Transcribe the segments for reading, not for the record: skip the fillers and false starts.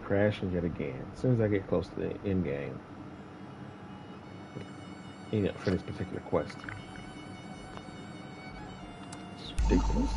crashing yet again. As soon as I get close to the end game, you know, for this particular quest. It's ridiculous.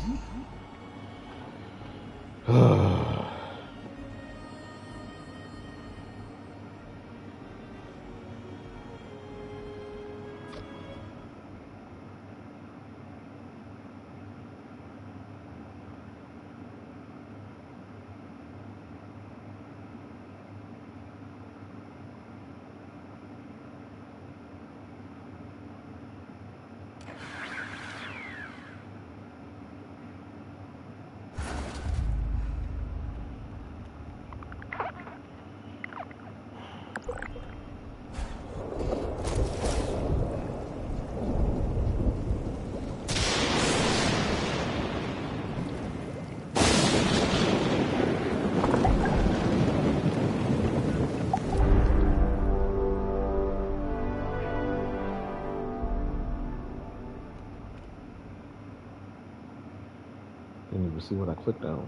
Didn't even see what I clicked on.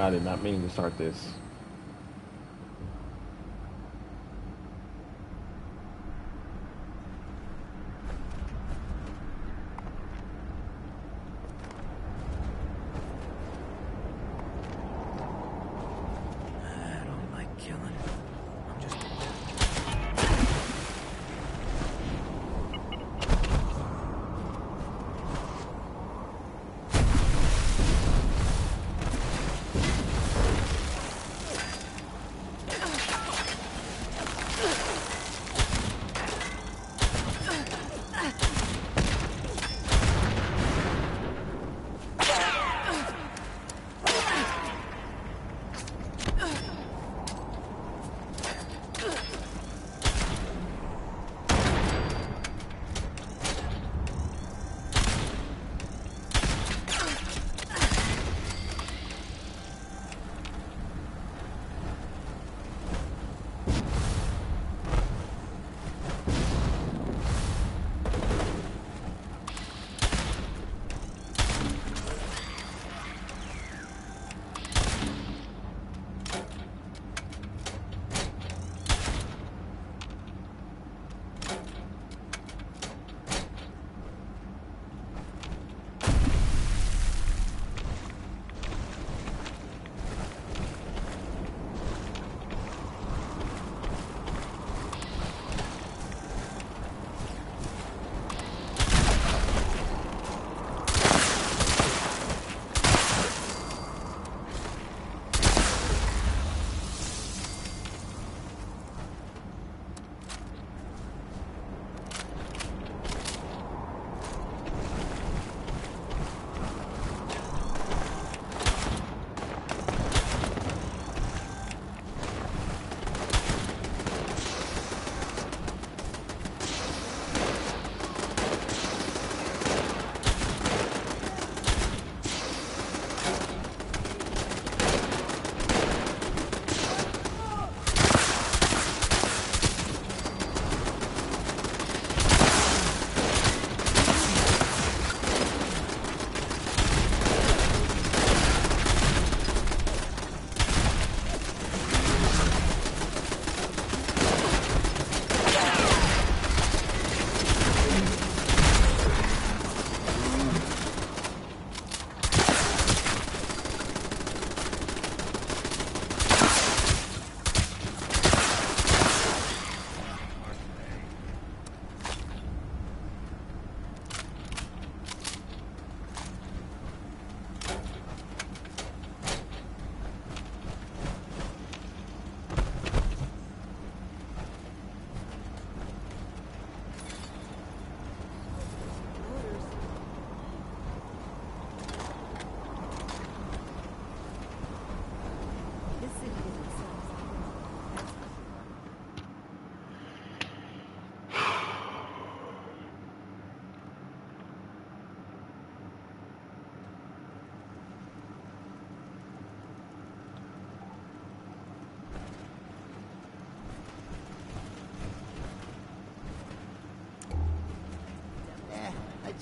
I did not mean to start this. I don't like killing. I'm just.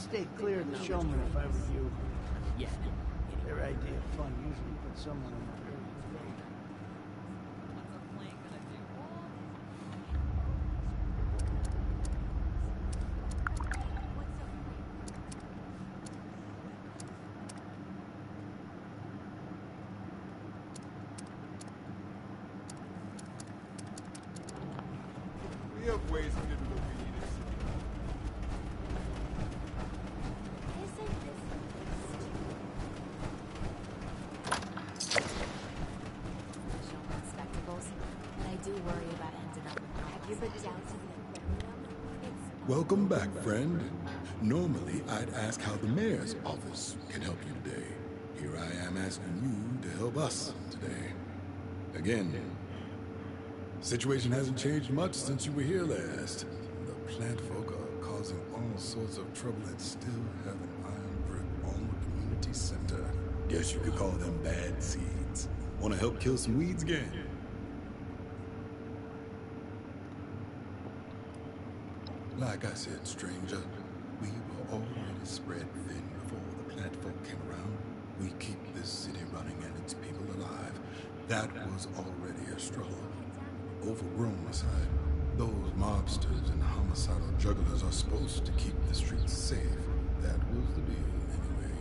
stay clear of the showman if I were you. Yeah. Their idea of fun usually puts someone in a very fate. We have ways to get to the weed. Showman spectacles, but I do worry about ending up with no. Give it down to the aquarium. Welcome back, friend. Normally, I'd ask how the mayor's office can help you today. Here I am asking you to help us today. Again, situation hasn't changed much since you were here last. The plant folk are causing all sorts of trouble and still have an iron grip on the community center. Guess you could call them bad seeds. Want to help kill some weeds again? Like I said, stranger, we were already spread thin before the plant folk came around. We keep this city running and its people alive. That was already a struggle. Overgrown aside, those mobsters and homicidal jugglers are supposed to keep the streets safe. That was the deal, anyway.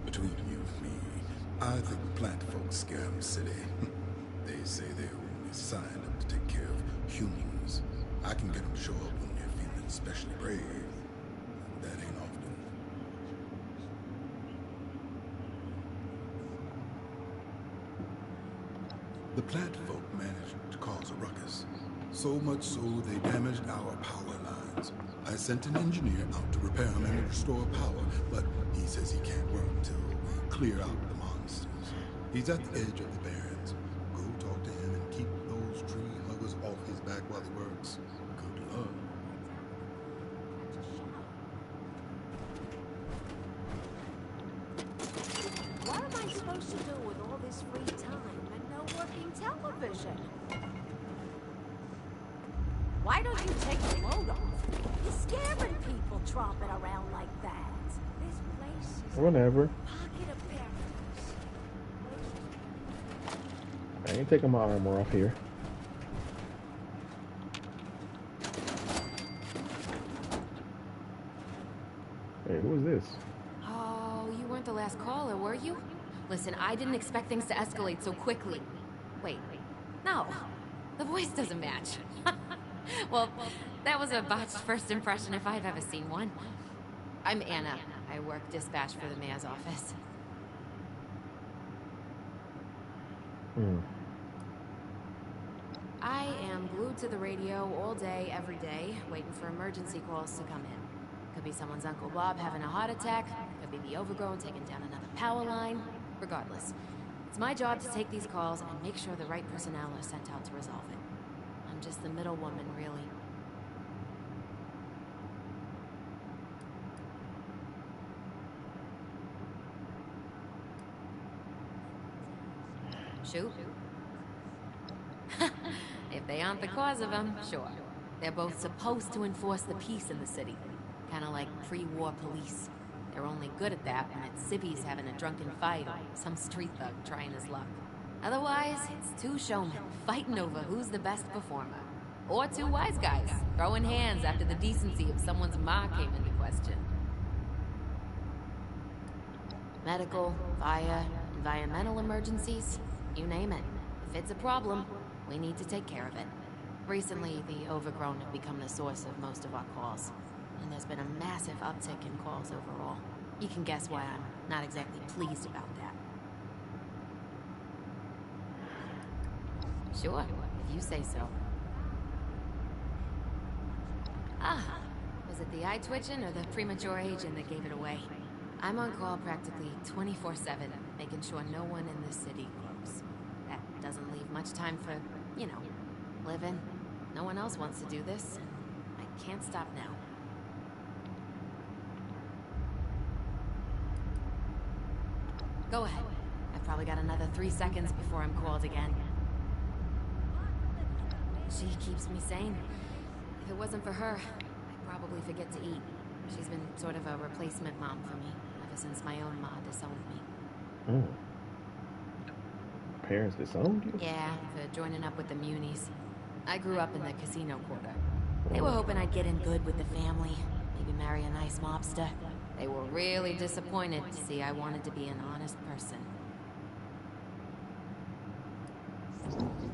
Between you and me, I think the plant folk scare the city. They say they're only signed up to take care of humans. I can get them to show up when they're feeling especially brave. That ain't often. The plant folk managed to cause a ruckus. So much so they damaged our power lines. I sent an engineer out to repair them and restore power, but he says he can't work until we clear out the monsters. He's at the edge of the barrens. Go talk to him and keep those tree huggers off his back while he works. Good luck. What am I supposed to do with all this free time and no working television? Why don't you take the load off? You're scaring people tromping around like that. This place is Whatever. a pocket of paradise. I ain't taking my armor off here. Hey, who is this? Oh, you weren't the last caller, were you? Listen, I didn't expect things to escalate so quickly. Wait. No. The voice doesn't match. Well, that was a botched first impression if I've ever seen one. I'm Anna. I work dispatch for the mayor's office. I am glued to the radio all day, every day, waiting for emergency calls to come in. Could be someone's Uncle Bob having a heart attack, could be the Overgrown taking down another power line. Regardless, it's my job to take these calls and make sure the right personnel are sent out to resolve it. I'm just the middle woman, really. Shoot. If they aren't the cause of them, sure. They're both supposed to enforce the peace in the city. Kind of like pre-war police. They're only good at that when it's civvies having a drunken fight or some street thug trying his luck. Otherwise, it's two showmen fighting over who's the best performer. Or two wise guys throwing hands after the decency of someone's ma came into question. Medical, fire, environmental emergencies, you name it. If it's a problem, we need to take care of it. Recently, the Overgrown have become the source of most of our calls. And there's been a massive uptick in calls overall. You can guess why I'm not exactly pleased about that. Sure, if you say so. Ah, was it the eye twitching or the premature aging that gave it away? I'm on call practically 24/7, making sure no one in this city grows. That doesn't leave much time for, you know, living. No one else wants to do this, and I can't stop now. Go ahead. I've probably got another 3 seconds before I'm called again. She keeps me sane. If it wasn't for her, I'd probably forget to eat. She's been sort of a replacement mom for me ever since my own ma disowned me. Mm. Parents disowned you? Yeah, for joining up with the Munies. I grew up in the casino quarter. They were hoping I'd get in good with the family, maybe marry a nice mobster. They were really disappointed to see I wanted to be an honest person.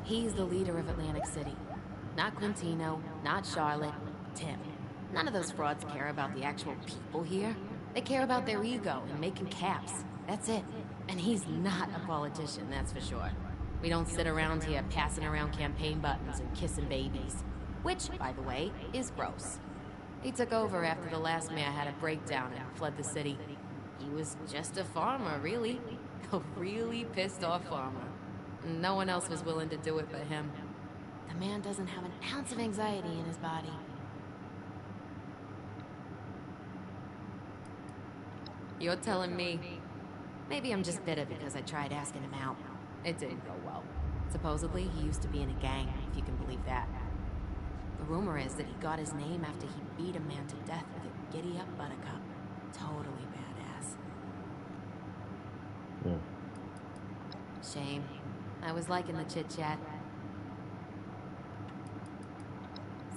He's the leader of Atlantic City. Not Quintino, not Charlotte, Tim. None of those frauds care about the actual people here. They care about their ego and making caps. That's it. And he's not a politician, that's for sure. We don't sit around here passing around campaign buttons and kissing babies. Which, by the way, is gross. He took over after the last mayor had a breakdown and fled the city. He was just a farmer, really. A really pissed off farmer. No one else was willing to do it but him. The man doesn't have an ounce of anxiety in his body. You're telling me. Maybe I'm just bitter because I tried asking him out. It didn't go well. Supposedly, he used to be in a gang, if you can believe that. The rumor is that he got his name after he beat a man to death with a giddy-up buttercup. Totally badass. Mm. Shame. I was liking the chit-chat.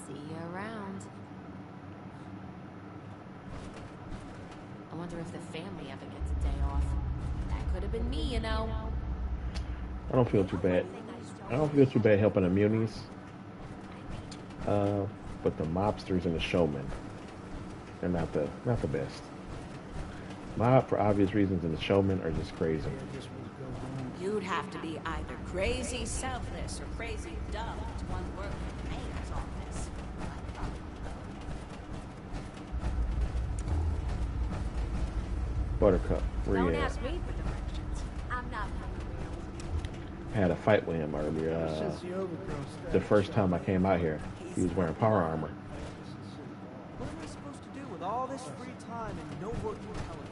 See you around. I wonder if the family ever gets a day off. That could have been me, you know. I don't feel too bad. I don't feel too bad helping the Munies. But the mobsters and the showmen, they're not the best. Mob, for obvious reasons, and the showmen are just crazy. You'd have to be either crazy selfless or crazy dumb to want to work in the mayor's office. Buttercup, where Don't you at? ask me for directions. I'm not Had a fight with him earlier. Since the overgrowth started The first time I came out here, he was wearing power armor. What am I supposed to do with all this free time and no working television?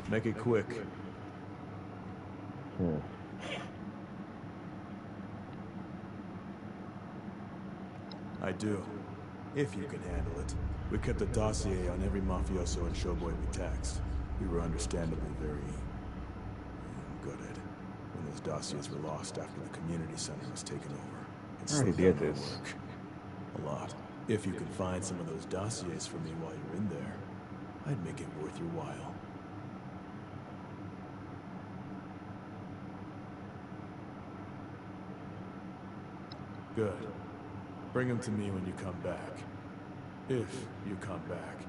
Make it quick. Hmm. I do. If you can handle it. We kept a dossier on every mafioso and showboy we taxed. We were understandably very good at it. When those dossiers were lost after the community center was taken over. It I already slowed did down our this. work. A lot. If you can find some of those dossiers for me while you're in there, I'd make it worth your while. Good. Bring them to me when you come back. If you come back.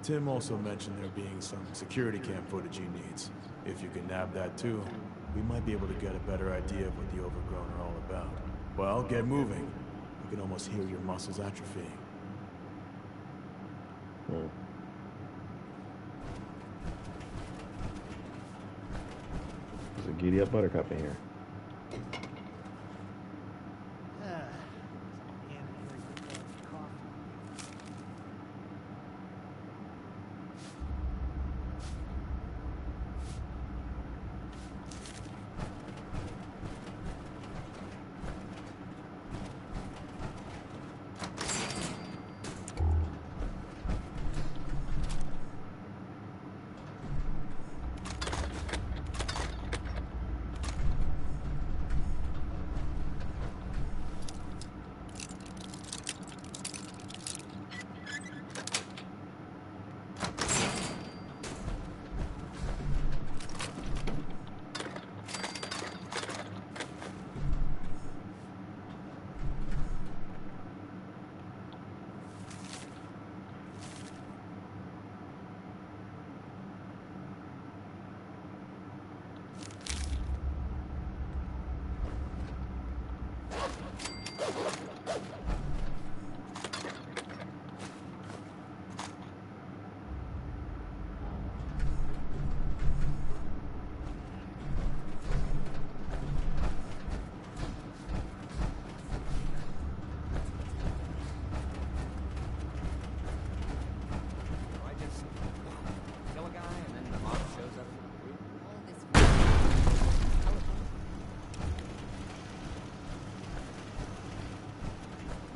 Tim also mentioned there being some security cam footage he needs. If you can nab that too, we might be able to get a better idea of what the Overgrown are all about. Well, get moving. You can almost hear your muscles atrophying. Hmm. There's a giddy up Buttercup in here.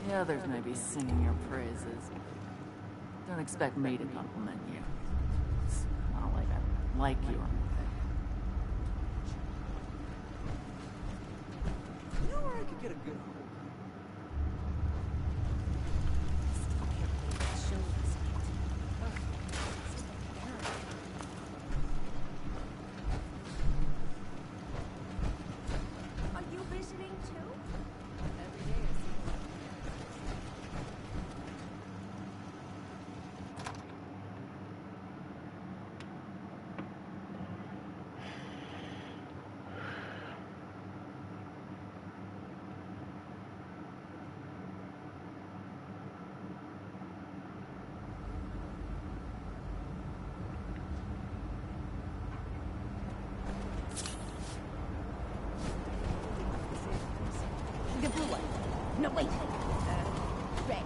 The others may be singing your praises. Don't expect me to compliment you. It's not like I like you or anything. You know where I could get a good hold? Are you visiting too? The blue one. No, wait. Red.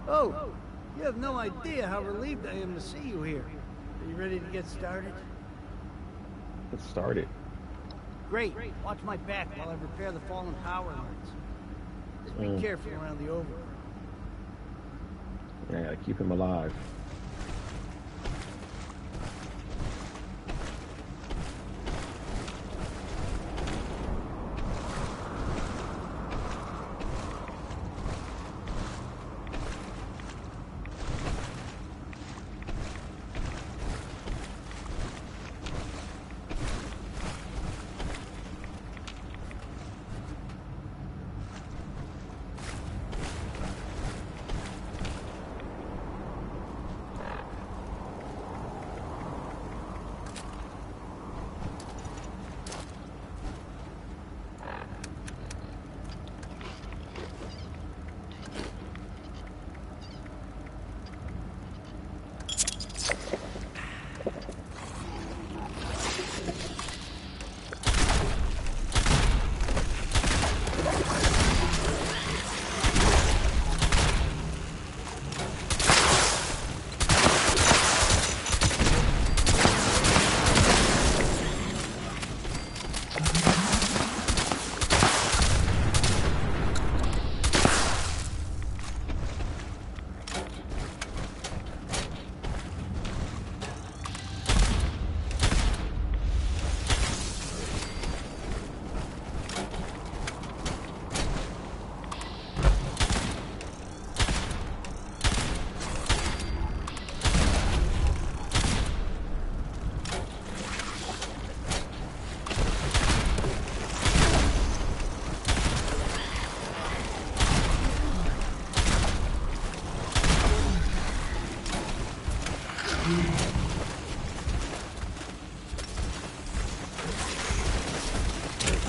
Oh, you have no idea how relieved I am to see you here. Are you ready to get started? Let's start it. Great. Watch my back while I repair the fallen power lines. Just be careful around the overground. Yeah, gotta keep him alive.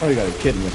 Oh, you gotta be kidding me.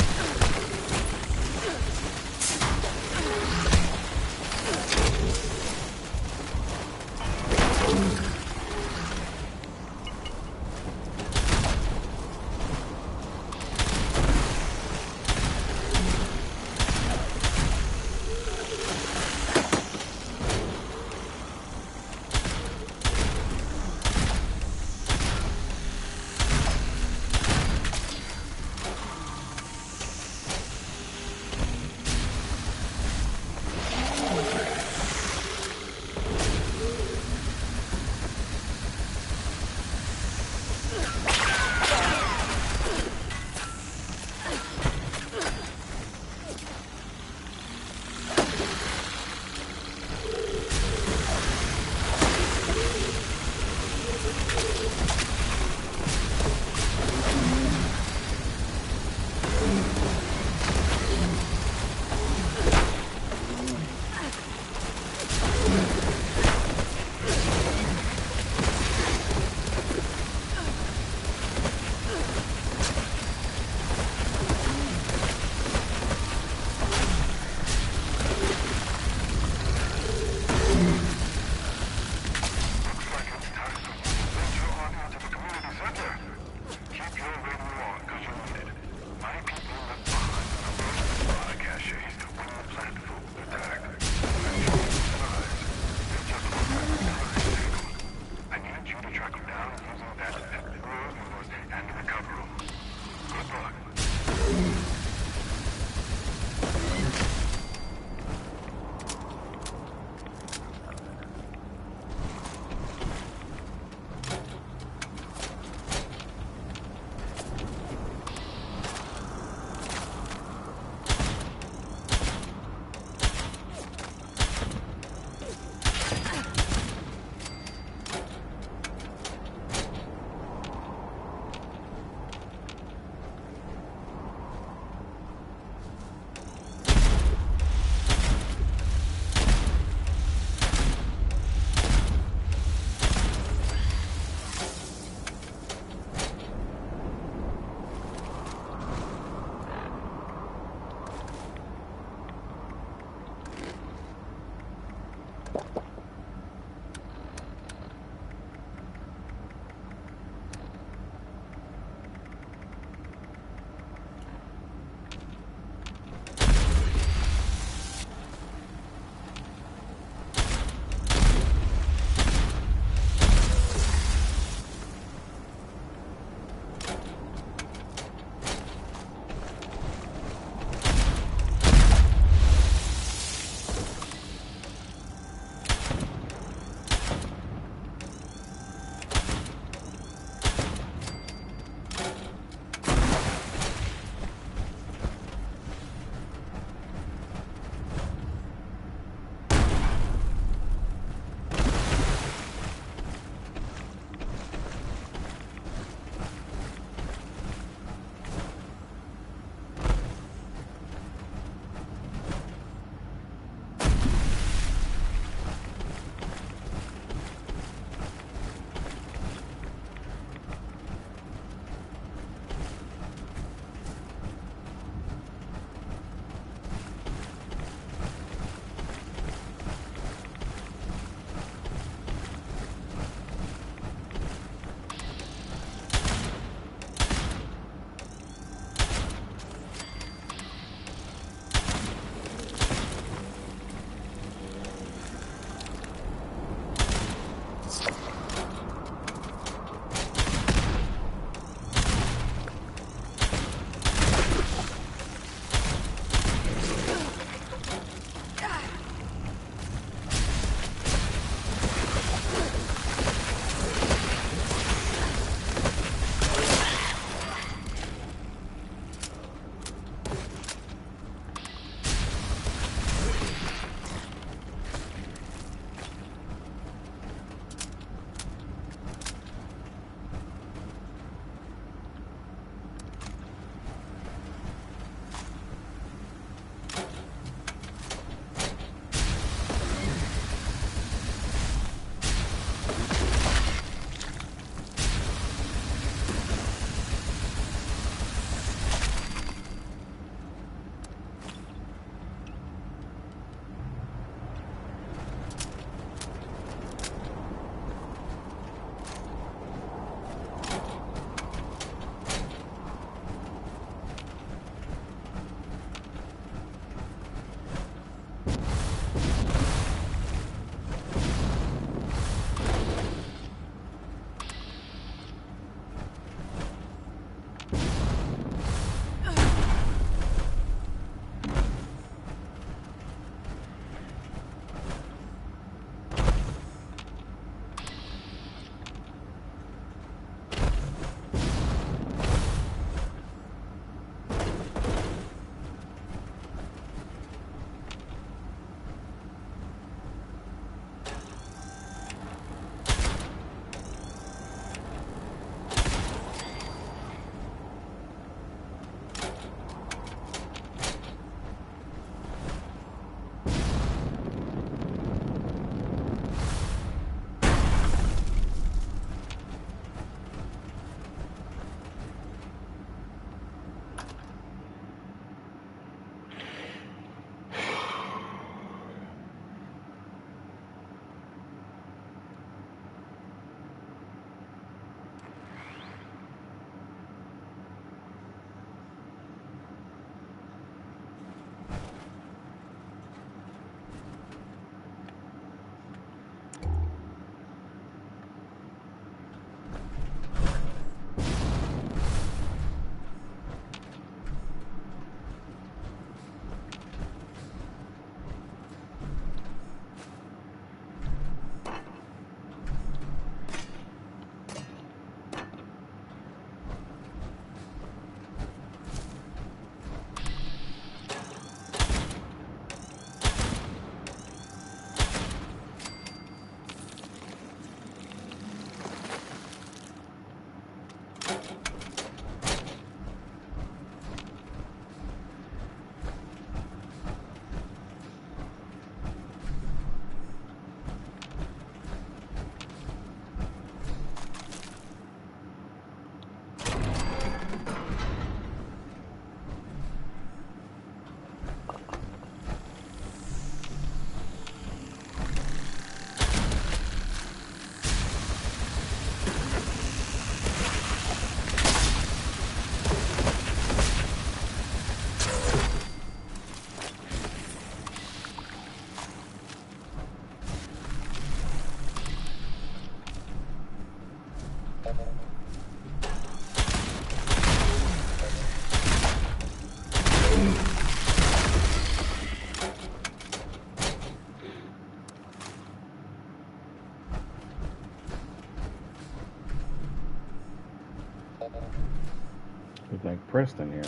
depressed in here.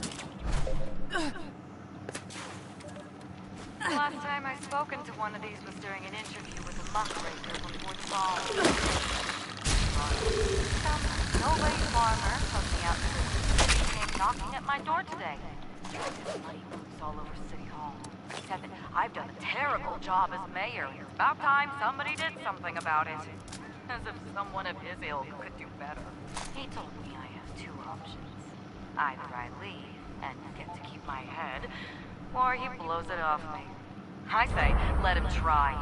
The last time I spoken to one of these was during an interview with a muckraker before the ball. Some no-wage farmer from the outskirts came knocking at my door today. There's bloody boots all over City Hall. He said that I've done a terrible job as mayor, and it's about time somebody did something about it. As if someone of his ilk could do better. He told me I have two options. Either I leave and get to keep my head, or he blows it off me. I say, let him try.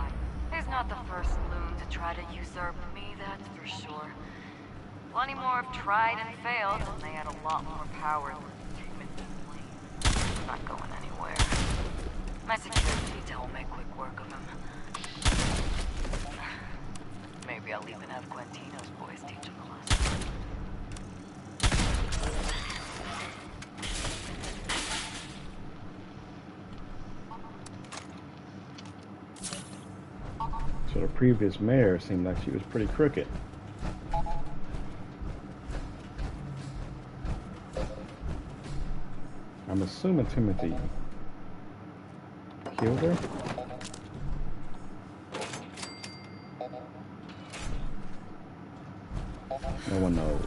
He's not the first loon to try to usurp me, that's for sure. Plenty more have tried and failed, and they had a lot more power than him in this lane. I'm not going anywhere. My security detail will make quick work of him. Maybe I'll even have Quentino's boys teach him a lesson. So the previous mayor seemed like she was pretty crooked. I'm assuming Timothy killed her. No one knows.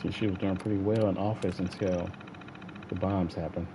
So she was doing pretty well in office until the bombs happened.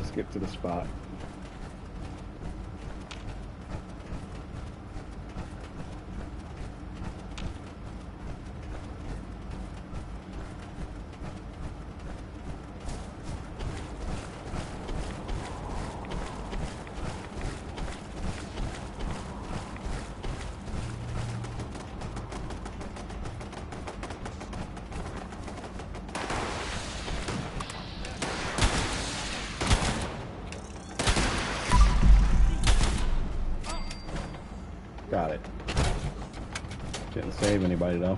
Let's get to the spot. save anybody though.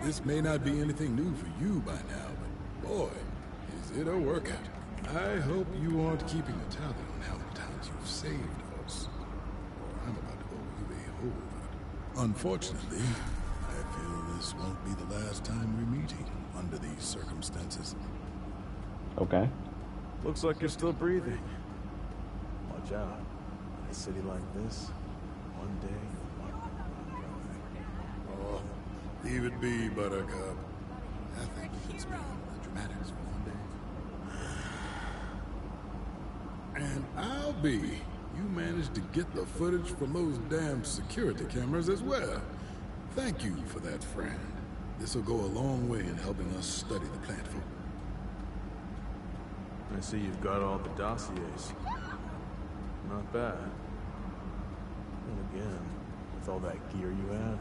This may not be anything new for you by now, but boy, is it a workout. I hope you aren't keeping a tally on how many times you've saved us, or I'm about to owe you a whole lot. Unfortunately, I feel this won't be the last time we're meeting under these circumstances. Okay. Looks like you're still breathing. Watch out. In a city like this, one day you'll walk the Oh, leave it be, Buttercup. I think we can spare the dramatics for one day. And I'll be. You managed to get the footage from those damn security cameras as well. Thank you for that, friend. This'll go a long way in helping us study the plant folk. I see you've got all the dossiers. Not bad. And again, with all that gear you have,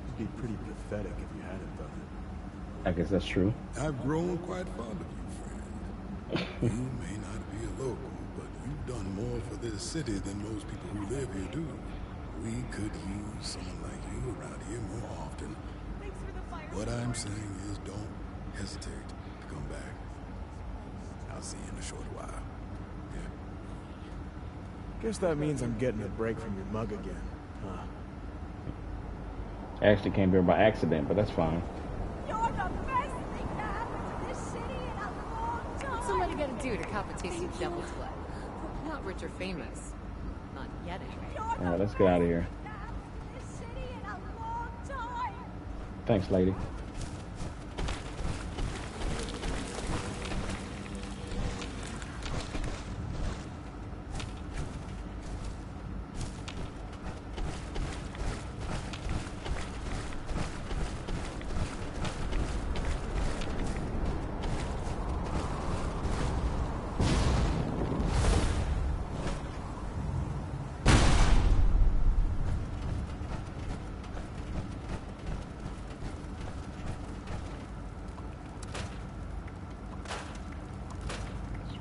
it'd be pretty pathetic if you hadn't done it. I guess that's true. I've grown quite fond of you, friend. You may not be a local, but you've done more for this city than most people who live here do. We could use someone like you around here more often. What I'm saying is don't hesitate to come back. I'll see you in a short while. Yeah. Guess that means I'm getting a break from your mug again, huh? I actually came here by accident, but that's fine. You're the best thing to happen to this city in a long time. What's somebody gotta do to cop a taste of devil's blood? Not rich or famous. Not yet, anyway. Alright, let's get out of here. This city in a long time. Thanks, lady.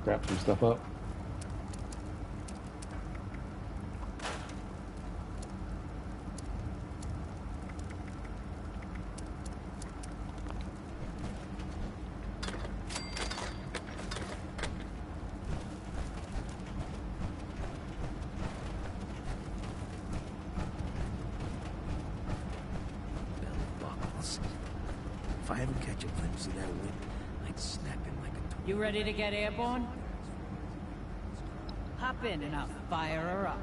Wrap some stuff up. Buckles. If I ever catch a glimpse of that whip, I'd snap him like a twig. You ready to get airborne? Hop in and I'll fire her up.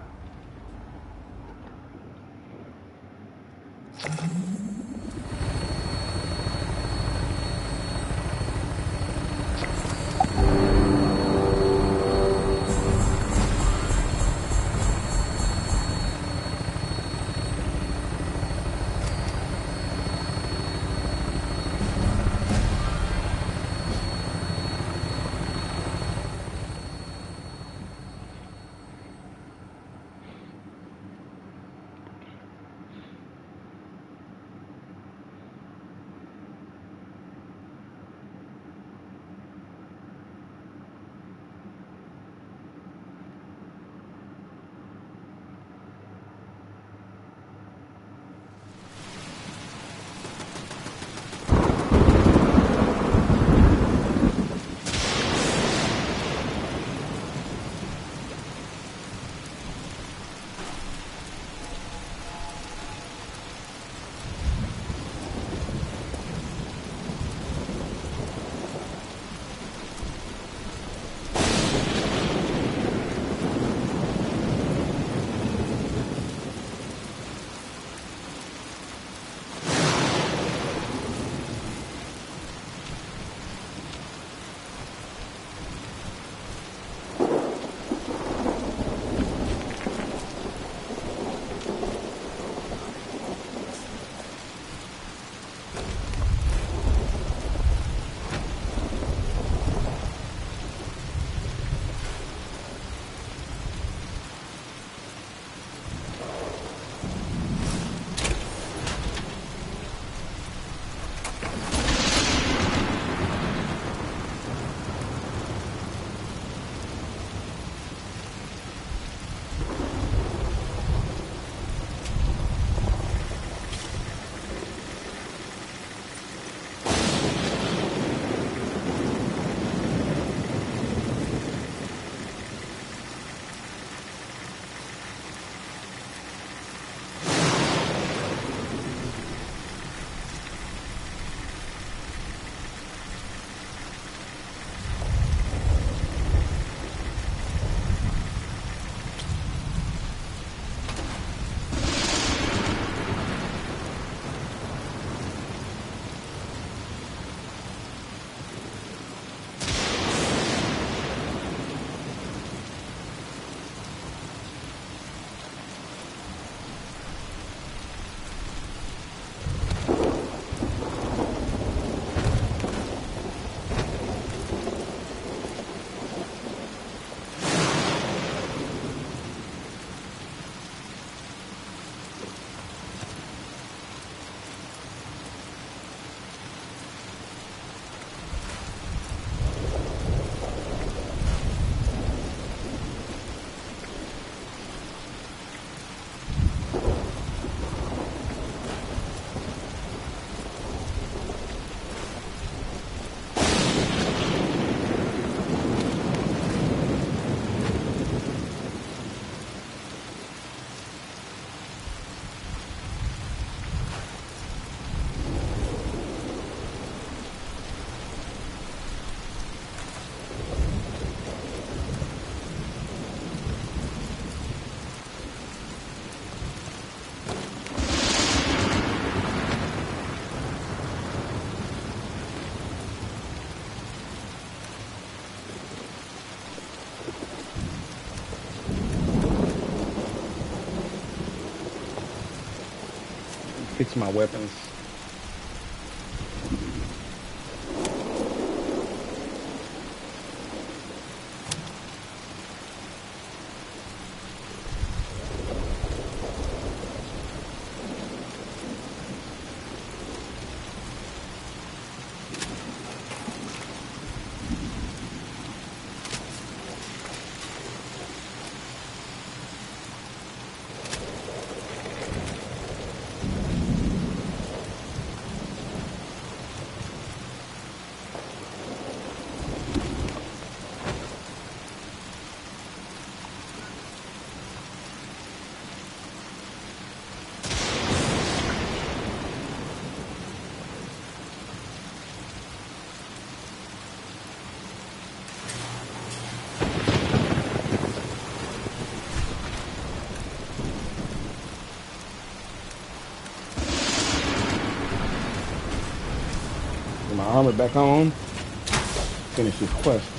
Fix my weapons. My armor back on. Finish this quest.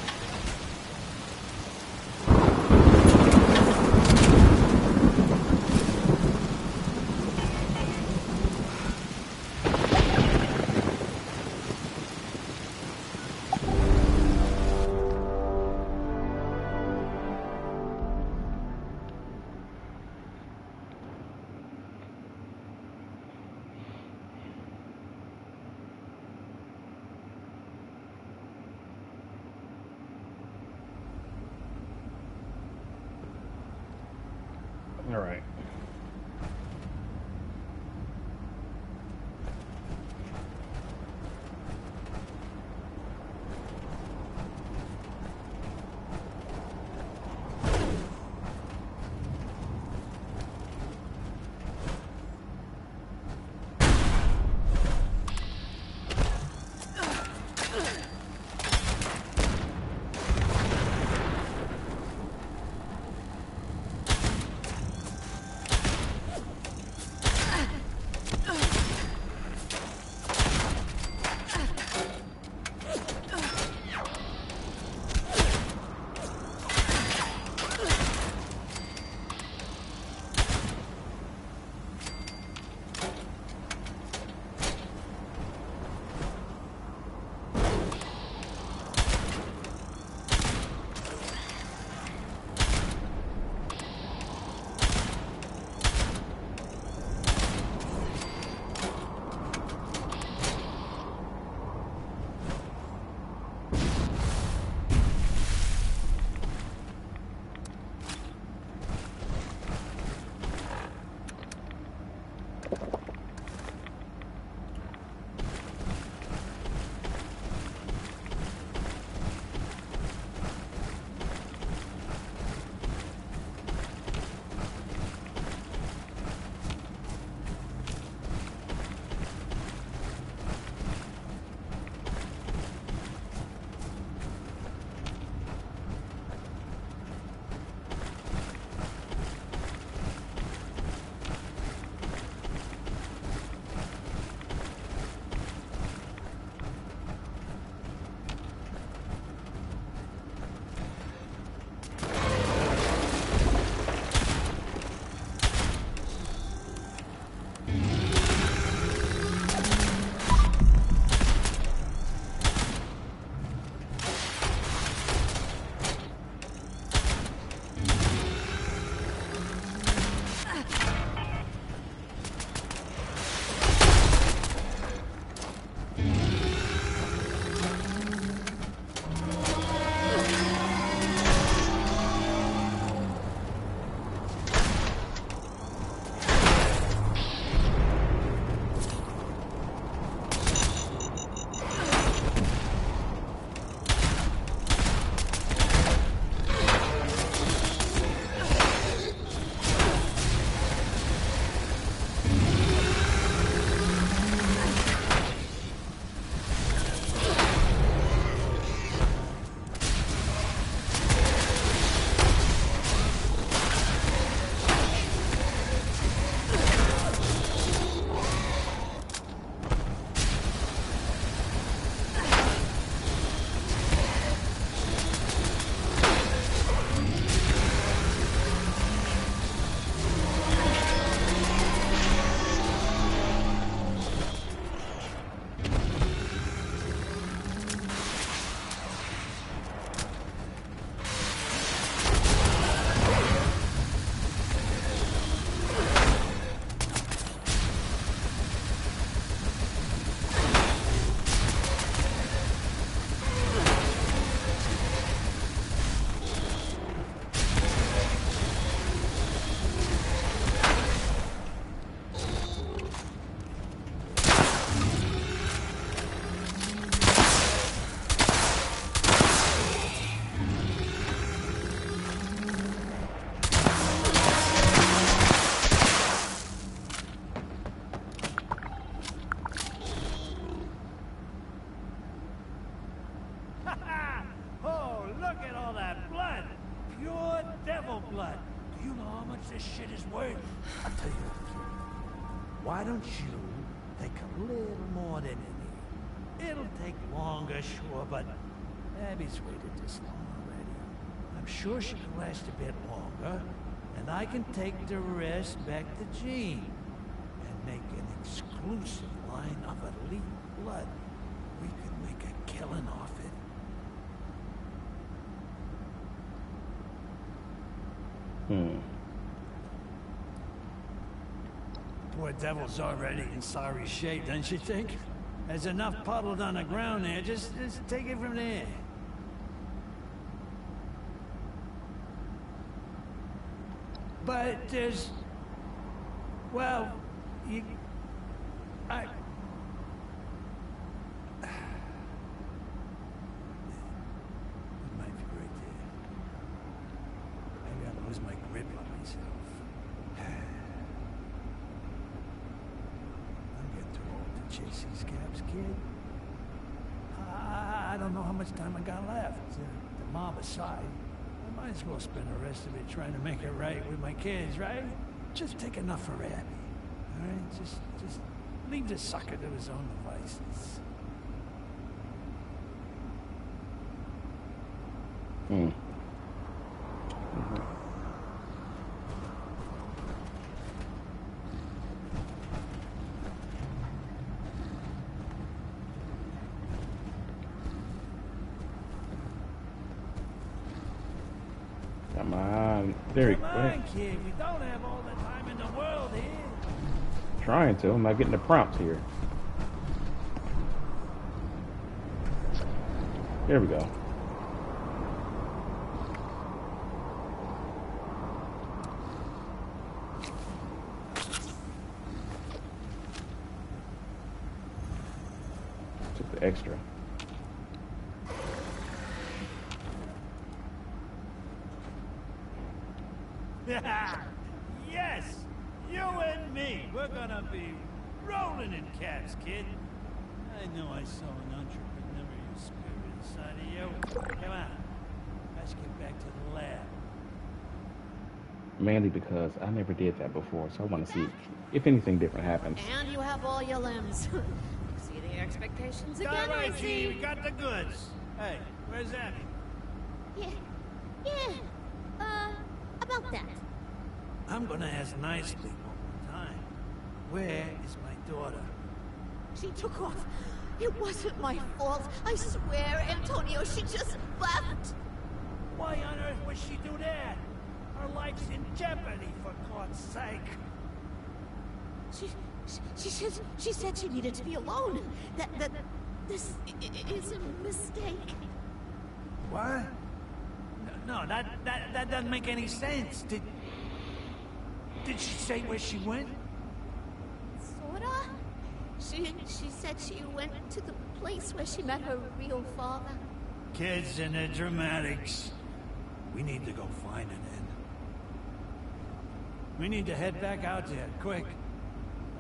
Why don't you take a little more than you need? It'll take longer, sure, but Abby's waited this long already. I'm sure she can last a bit longer, and I can take the rest back to Jean and make an exclusive line of elite blood. We could make a killing off it. Poor devil's already in sorry shape, don't you think? There's enough puddled on the ground there. Just take it from there. But there's... Well, you... It might be right there. Maybe I lose my grip on myself. I'm getting too old to chase these scabs, kid. I don't know how much time I got left. The mob aside, I might as well spend the rest of it trying to make it right with my kids, right? Just take enough for Abby. All right? Just leave the sucker to his own devices. Come on. There we go. Come on, kid. We don't have all the time in the world here. Trying to. I'm not getting the prompts here. There we go. Took the extra. Yes! You and me! We're gonna be rolling in caps, kid. I know I saw an entrepreneurial spirit inside of you. Come on. Let's get back to the lab. Mainly because I never did that before, so I want to see if anything different happens. And you have all your limbs. Exceeding expectations again, All right, I G, see. we got the goods. Hey, where's Abby? Yeah. About that. I'm gonna ask nicely one more time. Where is my daughter? She took off. It wasn't my fault. I swear, Antonio, she just left. Why on earth would she do that? Her life's in jeopardy, for God's sake. She said she needed to be alone. That this is a mistake. What? No, that doesn't make any sense. Did she say where she went? Sorta. She said she went to the place where she met her real father. Kids and their dramatics. We need to go find her then. We need to head back out there, quick.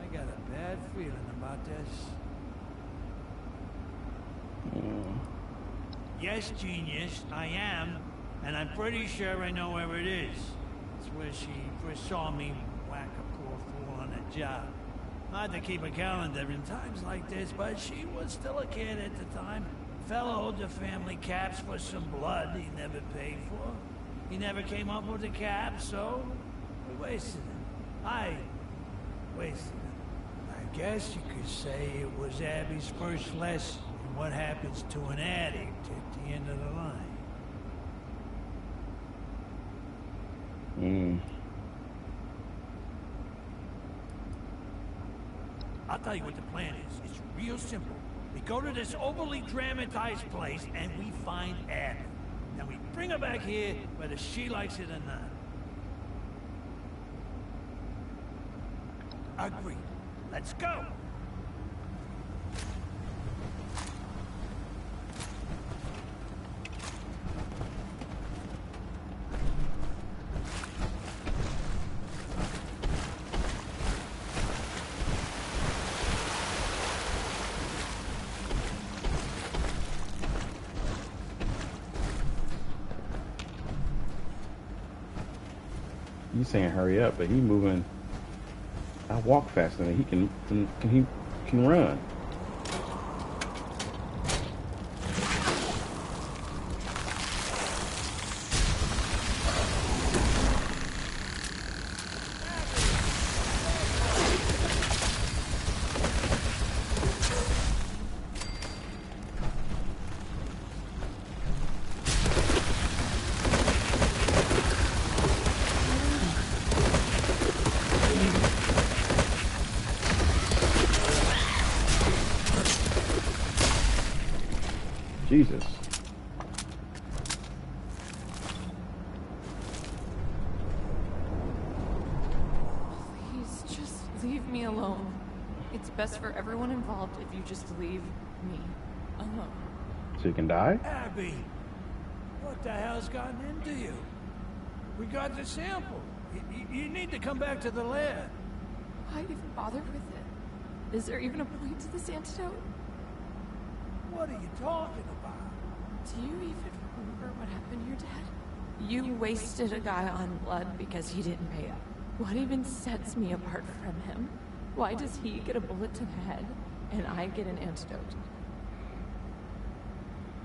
I got a bad feeling about this. Yes, genius, I am. And I'm pretty sure I know where it is. It's where she first saw me whack a poor fool on a job. Hard to keep a calendar in times like this, but she was still a kid at the time. Fella owed the family caps for some blood he never paid for. He never came up with the cap, so we wasted him. I wasted him. I guess you could say it was Abby's first lesson in what happens to an addict at the end of the line. I'll tell you what the plan is. It's real simple. We go to this overly dramatized place and we find Abby. Then we bring her back here whether she likes it or not. Agreed. Let's go! You saying hurry up, but he moving. I I walk faster than he can run. Jesus. Please, just leave me alone. It's best for everyone involved if you just leave me alone. So you can die? Abby, what the hell's gotten into you? We got the sample. You need to come back to the lab. Why even bother with it? Is there even a point to this antidote? What are you talking about? Do you even remember what happened to your dad? You wasted a guy on blood because he didn't pay up. What even sets me apart from him? Why does he get a bullet to the head and I get an antidote?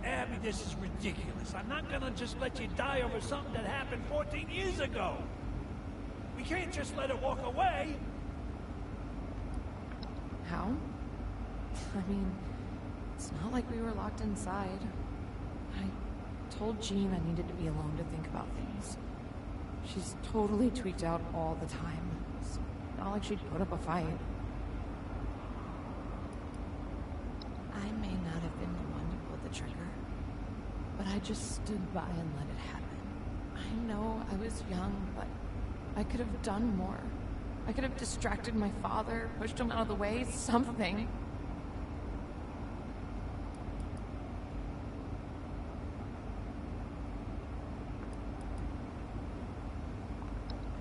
Abby, this is ridiculous. I'm not gonna just let you die over something that happened 14 years ago. We can't just let it walk away. How? I mean, it's not like we were locked inside. I told Jean I needed to be alone to think about things. She's totally tweaked out all the time. It's not like she'd put up a fight. I may not have been the one who pulled the trigger, but I just stood by and let it happen. I know I was young, but I could have done more. I could have distracted my father, pushed him out of the way, something.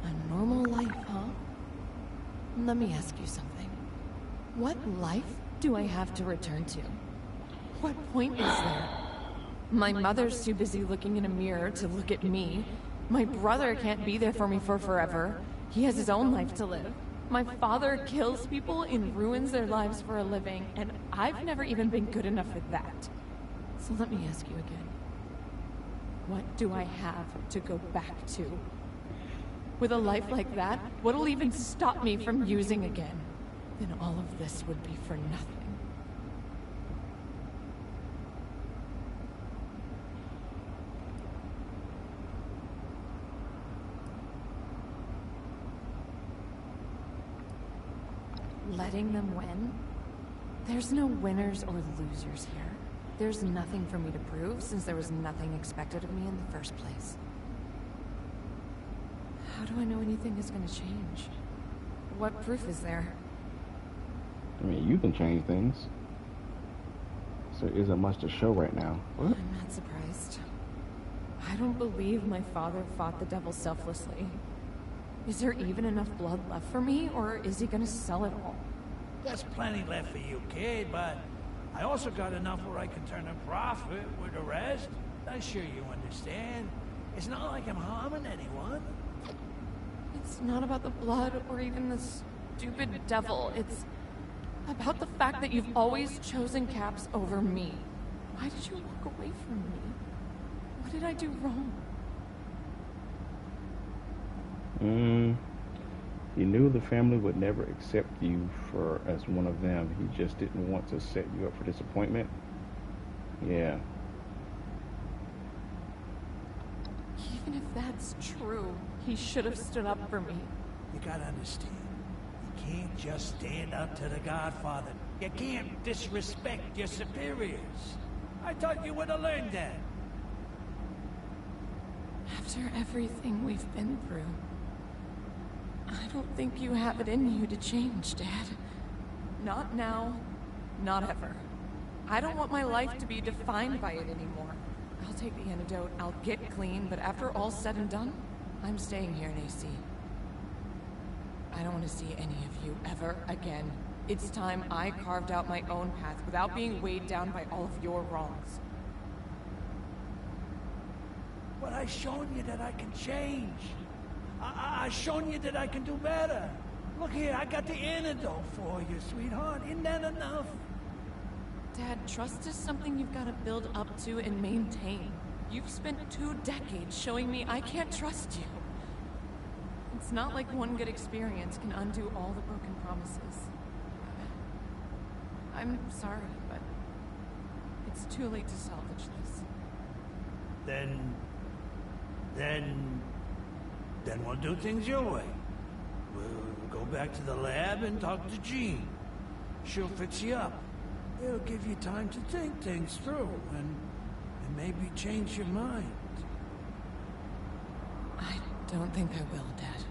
A normal life, huh? Let me ask you something. What life do I have to return to? What point is there? My mother's too busy looking in a mirror to look at me. My brother can't be there for me for forever. He has his own life to live. My father kills people and ruins their lives for a living, and I've never even been good enough at that. So let me ask you again. What do I have to go back to? With a life like that, what'll even stop me from using again? Then all of this would be for nothing. Letting them win? There's no winners or losers here. There's nothing for me to prove since there was nothing expected of me in the first place. How do I know anything is going to change? What proof is there? I mean, you can change things. So there isn't much to show right now. What? I'm not surprised. I don't believe my father fought the devil selflessly. Is there even enough blood left for me, or is he gonna sell it all? There's plenty left for you, kid, but I also got enough where I can turn a profit with the rest. I'm sure you understand. It's not like I'm harming anyone. It's not about the blood or even the stupid devil. It's about the fact that you've always chosen Caps over me. Why did you walk away from me? What did I do wrong? You knew the family would never accept you for as one of them. He just didn't want to set you up for disappointment. Yeah. Even if that's true, he should have stood up for me. You gotta understand. You can't just stand up to the Godfather. You can't disrespect your superiors. I thought you would have learned that. After everything we've been through, I don't think you have it in you to change, Dad. Not now, not ever. I don't want my life to be defined by it anymore. I'll take the antidote, I'll get clean, but after all's said and done, I'm staying here in AC. I don't want to see any of you ever again. It's time I carved out my own path without being weighed down by all of your wrongs. But I've shown you that I can change. I've shown you that I can do better. Look here, I got the antidote for you, sweetheart. Isn't that enough? Dad, trust is something you've got to build up to and maintain. You've spent 2 decades showing me I can't trust you. It's not like one good experience can undo all the broken promises. I'm sorry, but it's too late to salvage this. Then we'll do things your way. We'll go back to the lab and talk to Jean. She'll fix you up. It'll give you time to think things through and maybe change your mind. I don't think I will, Dad.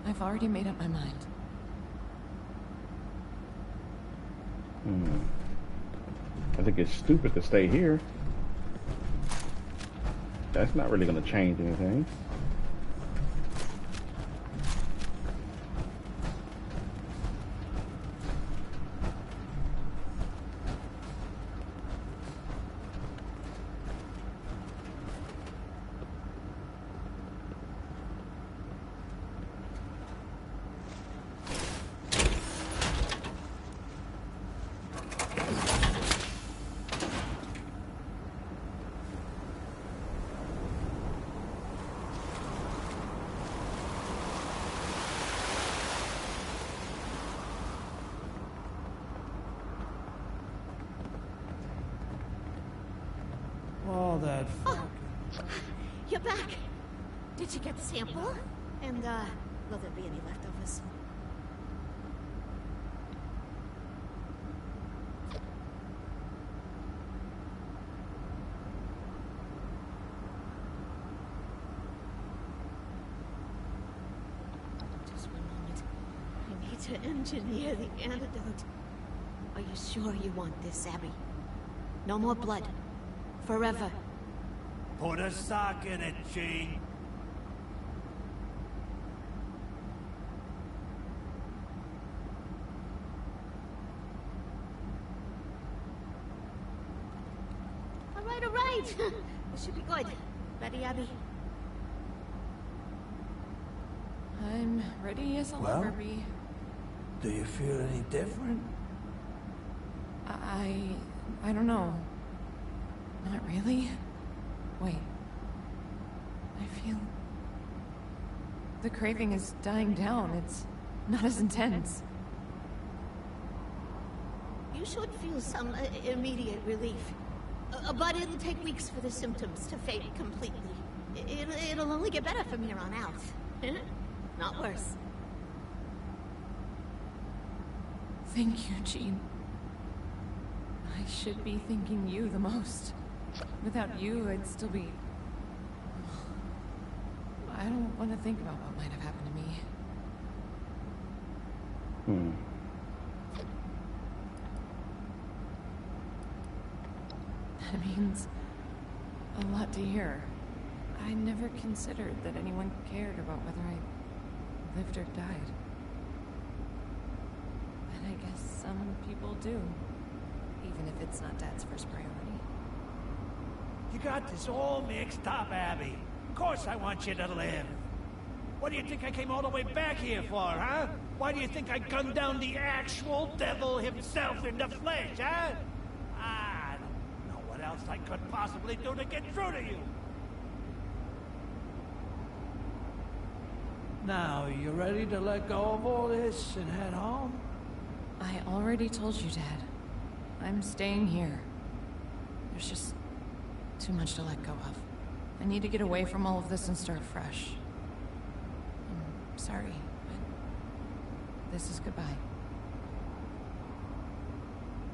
I've already made up my mind. I think it's stupid to stay here. That's not really going to change anything. All that You're back. Did you get the sample? And, will there be any leftovers? Just one moment. I need to engineer the antidote. Are you sure you want this, Abby? No more blood. Forever. Put a sock in it, Jean. All right. This should be good. Ready, Abby? I'm ready as I'll Well? ever be. Do you feel any different? I don't know. Not really. Wait. I feel... the craving is dying down. It's not as intense. You should feel some immediate relief. But it'll take weeks for the symptoms to fade completely. It'll only get better from here on out. Not worse. Thank you, Jean. I should be thanking you the most. Without you, I'd still be... I don't want to think about what might have happened to me. That means a lot to hear. I never considered that anyone cared about whether I lived or died. But I guess some people do. Even if it's not Dad's first priority. You got this all mixed up, Abby. Of course I want you to live. What do you think I came all the way back here for, huh? Why do you think I gunned down the actual devil himself in the flesh, huh? I don't know what else I could possibly do to get through to you. Now, you ready to let go of all this and head home? I already told you, Dad. I'm staying here. There's just too much to let go of. I need to get away from all of this and start fresh. I'm sorry, but this is goodbye.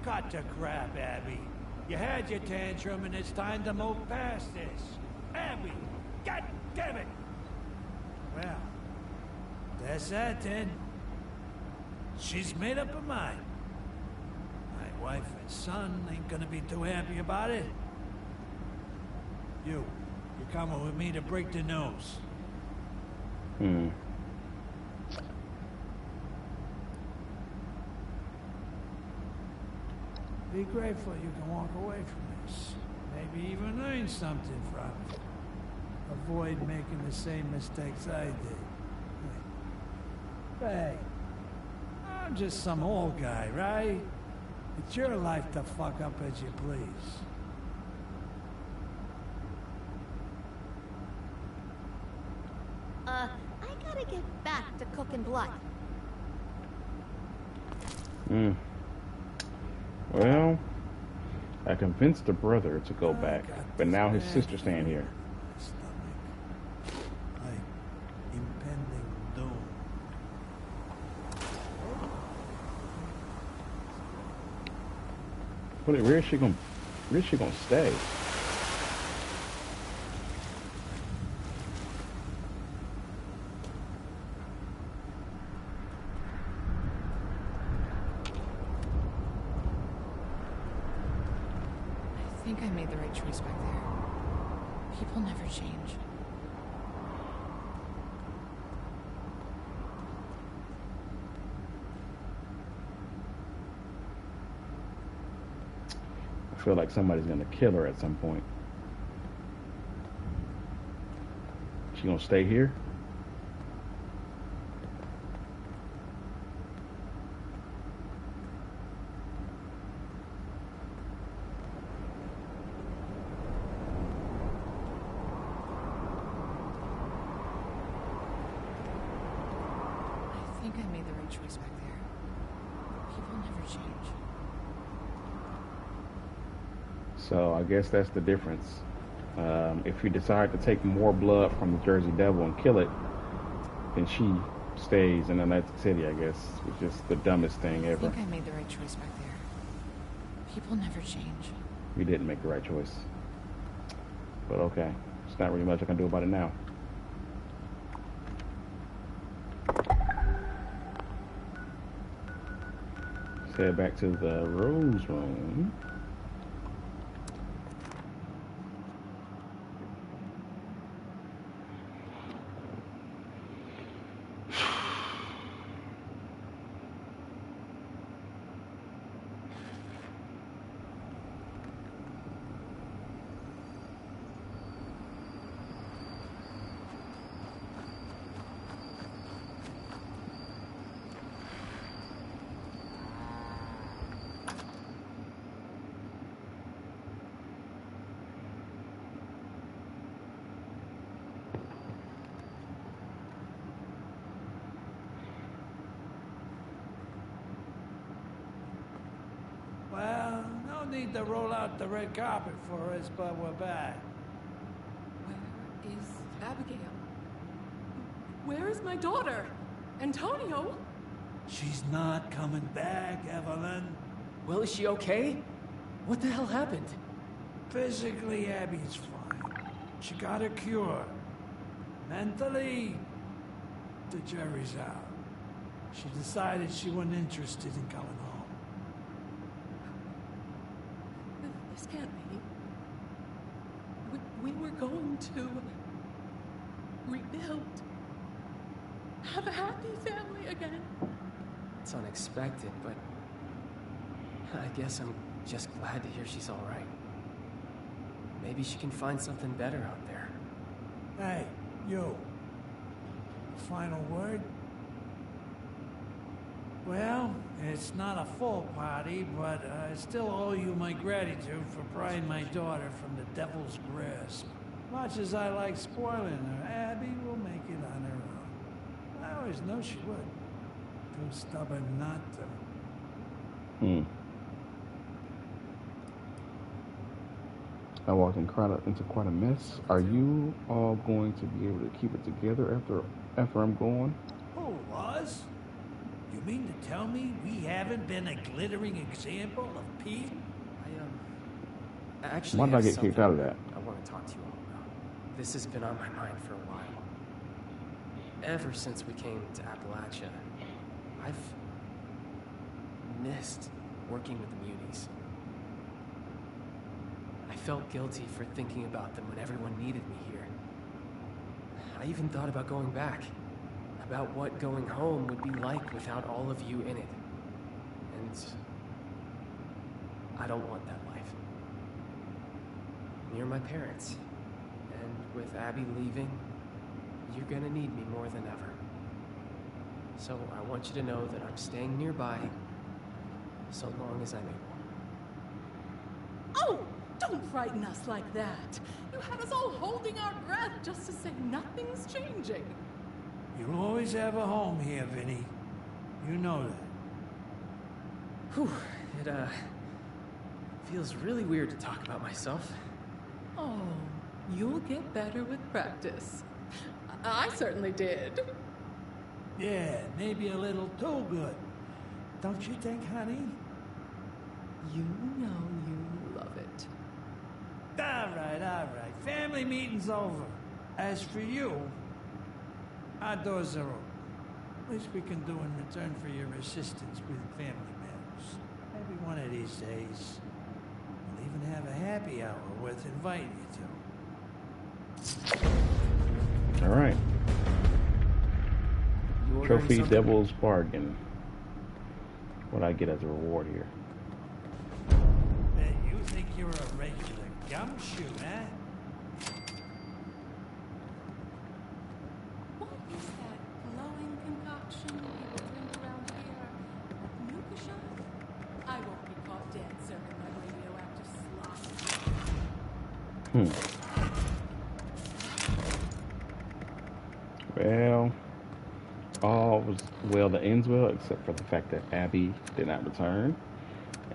Got to crap, Abby. You had your tantrum and it's time to move past this. Abby, God damn it! Well, that's that then. She's made up her mind. My wife and son ain't gonna be too happy about it. You're coming with me to break the news. Be grateful you can walk away from this. Maybe even learn something from it. Avoid making the same mistakes I did. Hey, I'm just some old guy, right? It's your life to fuck up as you please. I gotta get back to cooking blood. Well, I convinced the brother to go back, but now his sister's staying here. Like impending doom. But where is she gonna stay? I think I made the right choice back there. People never change. I feel like somebody's gonna kill her at some point. She gonna stay here? I think I made the right choice back there. People never change. So I guess that's the difference. If you decide to take more blood from the Jersey Devil and kill it, then she stays in Atlantic City, I guess, which is the dumbest thing ever. I think I made the right choice back there. People never change. You didn't make the right choice. But okay, there's not really much I can do about it now. Let's head back to the Rose Room. Well, no need to roll out the red carpet for us, but we're back. Where is Abigail? Where is my daughter? Antonio? She's not coming back, Evelyn. Well, is she okay? What the hell happened? Physically, Abby's fine. She got a cure. Mentally, the jury's out. She decided she wasn't interested in coming home. This can't be. We were going to rebuild. Have a happy family again. It's unexpected, but I guess I'm just glad to hear she's all right. Maybe she can find something better out there. Hey, you. Final word? Well, it's not a full party, but I still owe you my gratitude for prying my daughter from the devil's grasp. Much as I like spoiling her, Abby will make it on her own. I always knew she would. Too stubborn not to. I walked into quite a mess. Are you all going to be able to keep it together after I'm gone? Who was? You mean to tell me we haven't been a glittering example of peace? I actually Why did I have get kicked out of that? I want to talk to you all about. This has been on my mind for a while. Ever since we came to Appalachia, I've missed working with the Munis. I felt guilty for thinking about them when everyone needed me here. I even thought about going back. About what going home would be like without all of you in it. And I don't want that life. Near my parents. And with Abby leaving, you're gonna need me more than ever. So I want you to know that I'm staying nearby so long as I'm able. Oh, don't frighten us like that. You had us all holding our breath just to say nothing's changing. You'll always have a home here, Vinny. You know that. Whew, it feels really weird to talk about myself. Oh, you'll get better with practice. I certainly did. Yeah, maybe a little too good. Don't you think, honey? You know you love it. All right. Family meeting's over. As for you, our doors are open. Least we can do in return for your assistance with family matters. Maybe one of these days, we'll even have a happy hour worth inviting you to. All right. You ordering Trophy something? Devil's Bargain. What do I get as a reward here? Bet you think you're a regular gumshoe, huh? What is that glowing concoction people drink around here? Nukasha? I won't be caught dead serving my radioactive slop. Well, all was well that ends well, except for the fact that Abby did not return,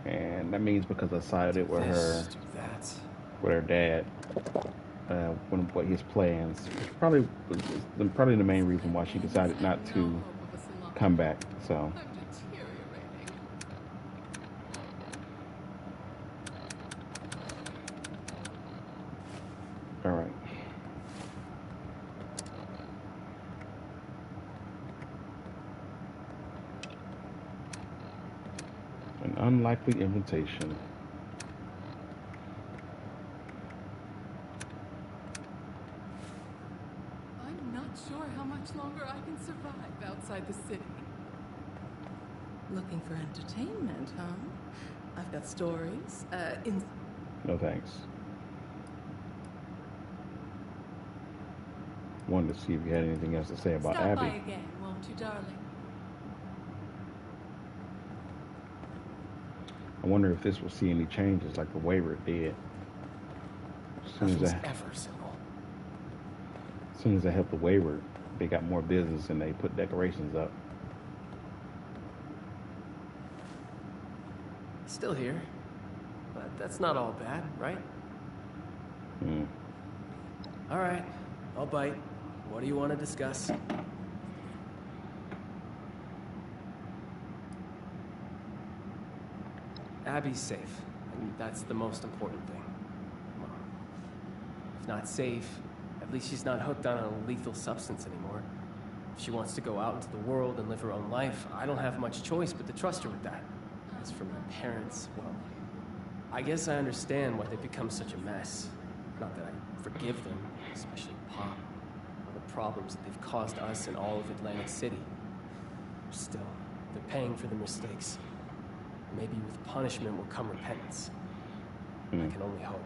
and that means because I sided with her, with her dad, what his plans probably was probably the main reason why she decided not to come back. So. All right. An unlikely invitation. I'm not sure how much longer I can survive outside the city. Looking for entertainment, huh? I've got stories, No thanks. Wanted to see if you had anything else to say about Stop Abby. by again, won't you, darling? I wonder if this will see any changes like the Wayward did. As soon as I helped the Wayward, they got more business and they put decorations up. Still here, but that's not all bad, right? All right, I'll bite. What do you want to discuss? Abby's safe, and that's the most important thing. Well, if not safe, at least she's not hooked on a lethal substance anymore. If she wants to go out into the world and live her own life, I don't have much choice but to trust her with that. As for my parents, well, I guess I understand why they've become such a mess. Not that I forgive them, especially Pop, all the problems that they've caused us and all of Atlantic City. Still, they're paying for their mistakes. Maybe with punishment will come repentance. I can only hope.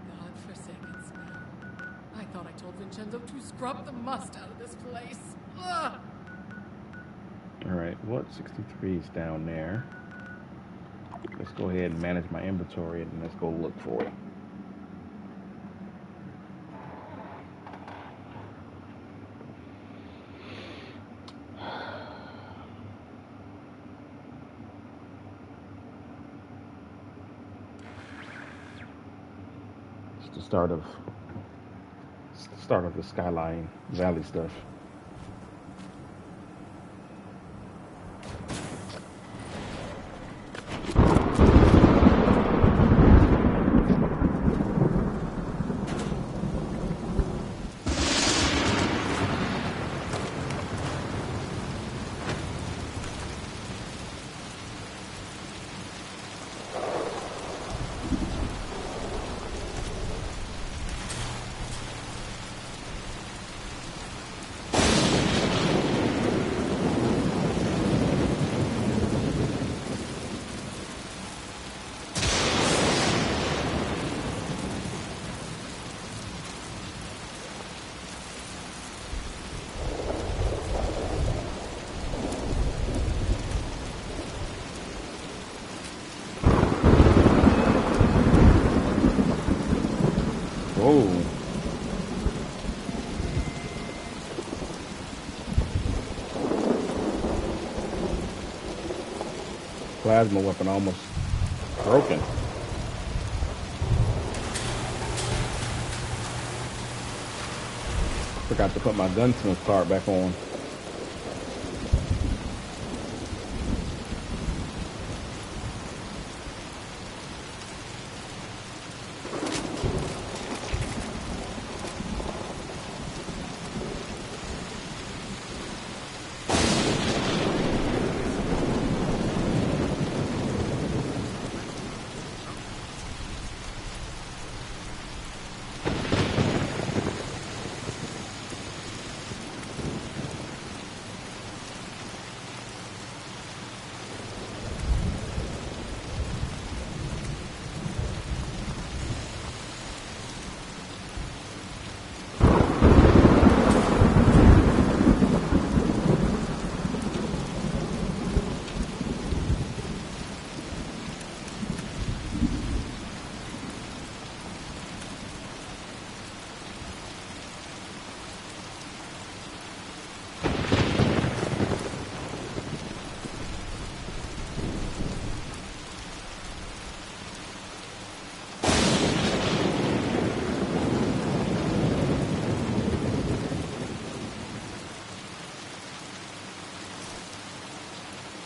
Godforsaken smell. I thought I told Vincenzo to scrub the must out of this place. Ugh! All right, what 63 is down there? Let's go ahead and manage my inventory and let's go look for it. It's the start of the Skyline Valley stuff. plasma weapon almost broken. Forgot to put my gunsmith card back on.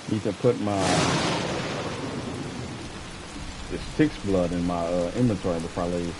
Need to put my this Styx blood in my inventory before I leave.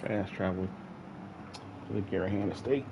Fast travel to the Garahan estate.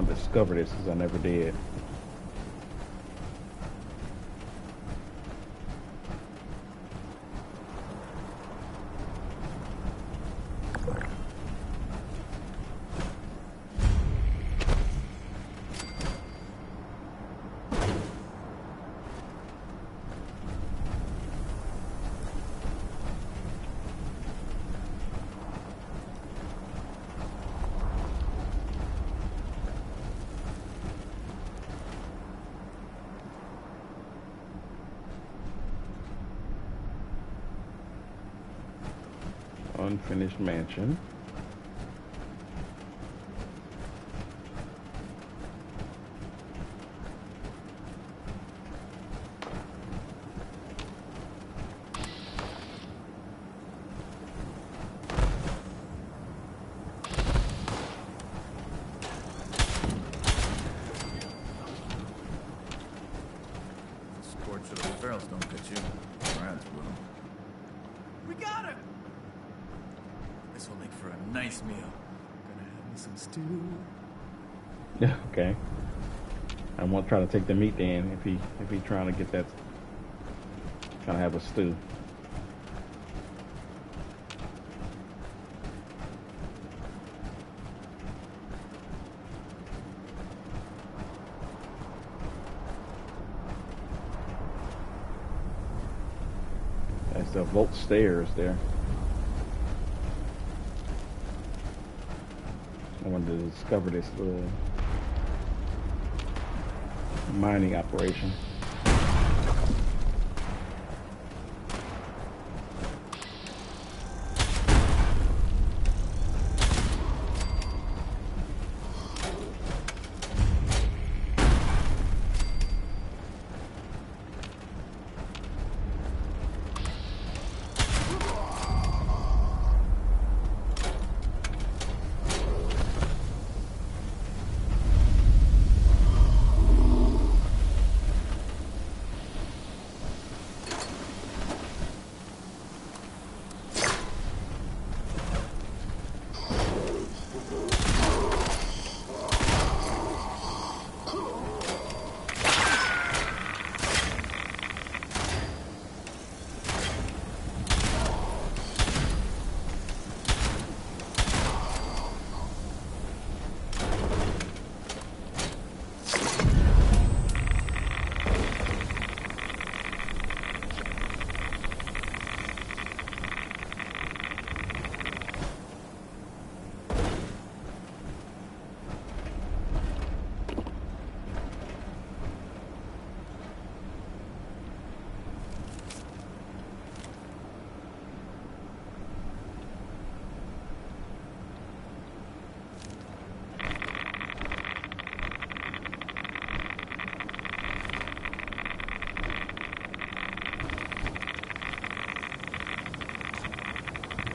Discover this because I never did. Unfinished mansion. Scorch of the barrels don't get you. Rats will. We got him! This will make for a nice meal. Gonna have me some stew. Yeah, okay. I won't try to take the meat then if he trying to get that, trying to have a stew. the vault stairs there. I wanted to discover this little mining operation.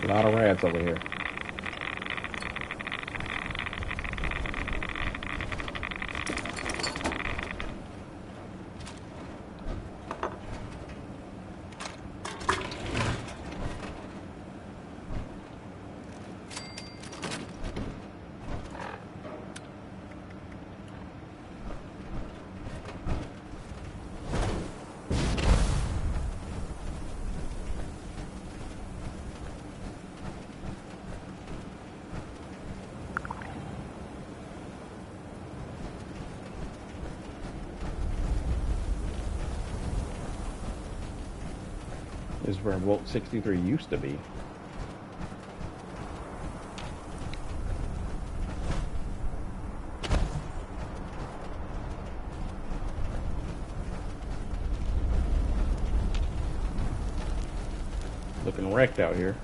A lot of rats over here. This is where Vault 63 used to be. Looking wrecked out here.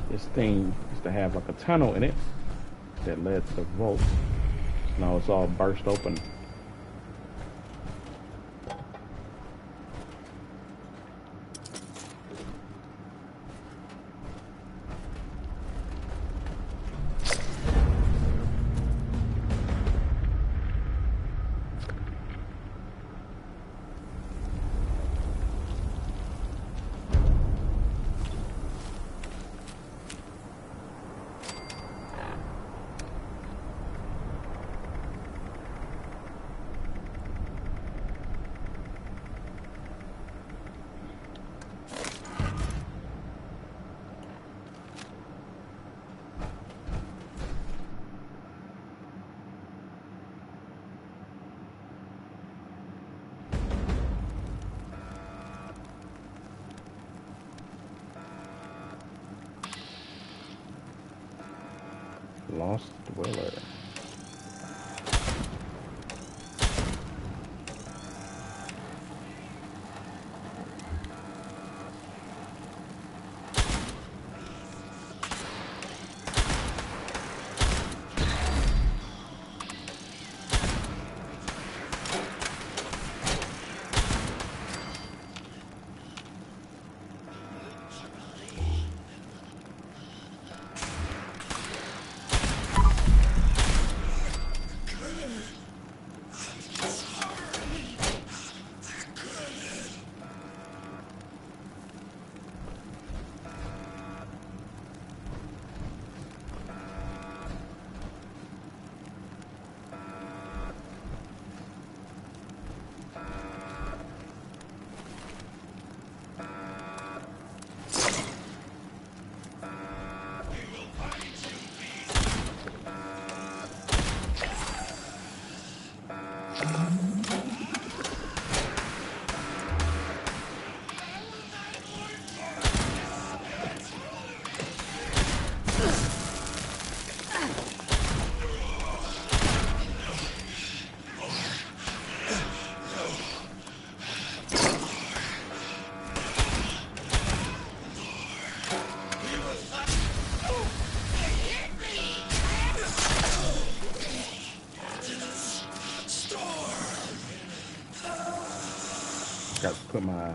This thing used to have like a tunnel in it that led to the vault. Now it's all burst open. Lost Dweller. got to put my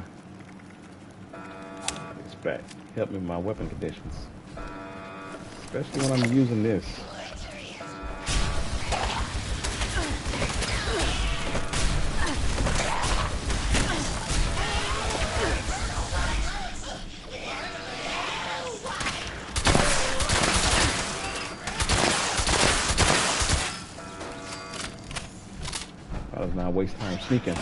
this back. Help me with my weapon conditions, especially when I'm using this. I does not waste time sneaking.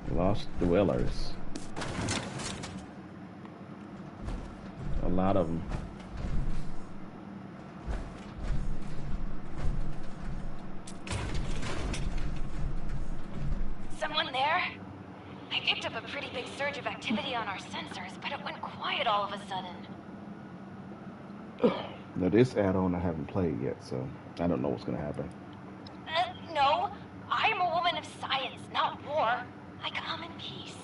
Lost dwellers. A lot of them. Someone there? I picked up a pretty big surge of activity on our sensors, but it went quiet all of a sudden. Now this add-on I haven't played yet, so I don't know what's gonna happen. No. I'm a woman of science, not war. I come in peace.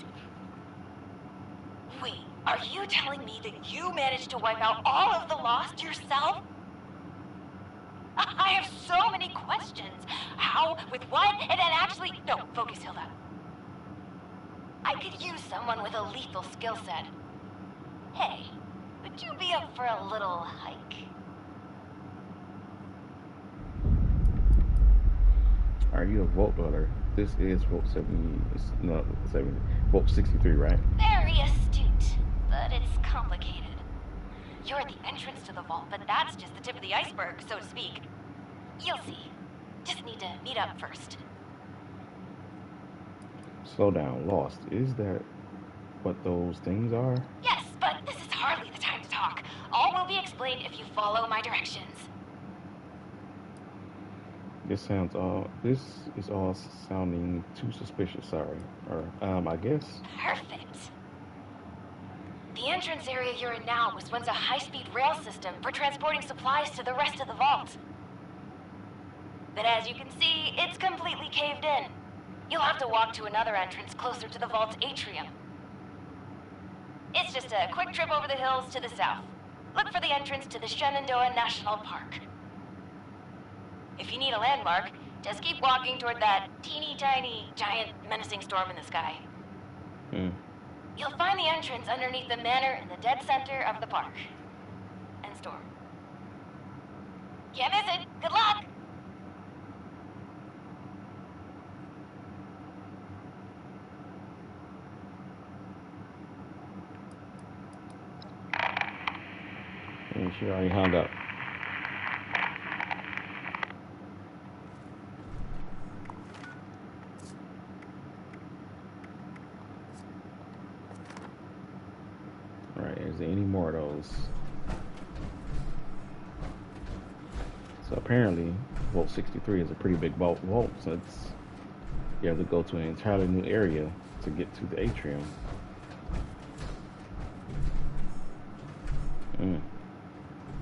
Wait, are you telling me that you managed to wipe out all of the Lost yourself? I have so many questions. How? With what? And then actually... No, focus, Hilda. I could use someone with a lethal skill set. Hey, would you be up for a little hike? Are you a Vault dweller? This is Vault 70. It's not 70. Vault 63, right? Very astute, but it's complicated. You're at the entrance to the vault, but that's just the tip of the iceberg, so to speak. You'll see. Just need to meet up first. Slow down, Lost. Is that what those things are? Yes, but this is hardly the time to talk. All will be explained if you follow my directions. This is all sounding too suspicious, sorry. Or, I guess. Perfect. The entrance area you're in now was once a high-speed rail system for transporting supplies to the rest of the vault. But as you can see, it's completely caved in. You'll have to walk to another entrance closer to the vault's atrium. It's just a quick trip over the hills to the south. Look for the entrance to the Shenandoah National Park. If you need a landmark, just keep walking toward that teeny tiny, giant, menacing storm in the sky. You'll find the entrance underneath the manor in the dead center of the park. And storm. Can't miss it. Good luck! And she already hung up. Alright, is there any more of those? So apparently, Vault 63 is a pretty big vault, so you have to go to an entirely new area to get to the atrium.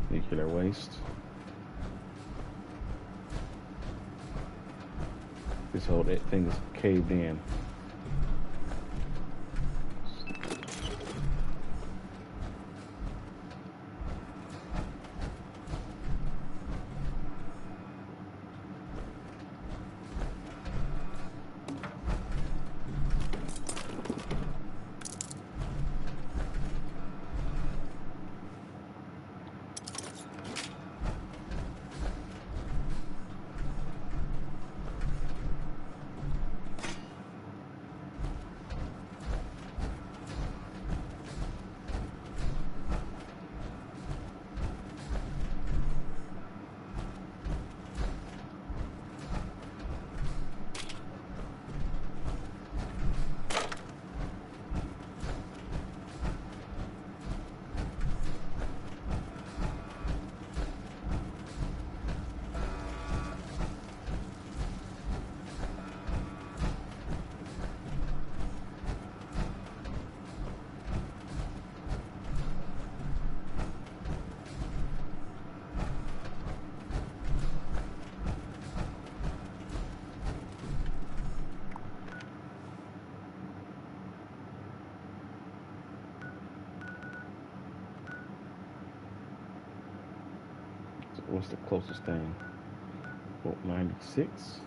Nuclear waste. This whole thing is caved in. what's the closest thing? Boat 96.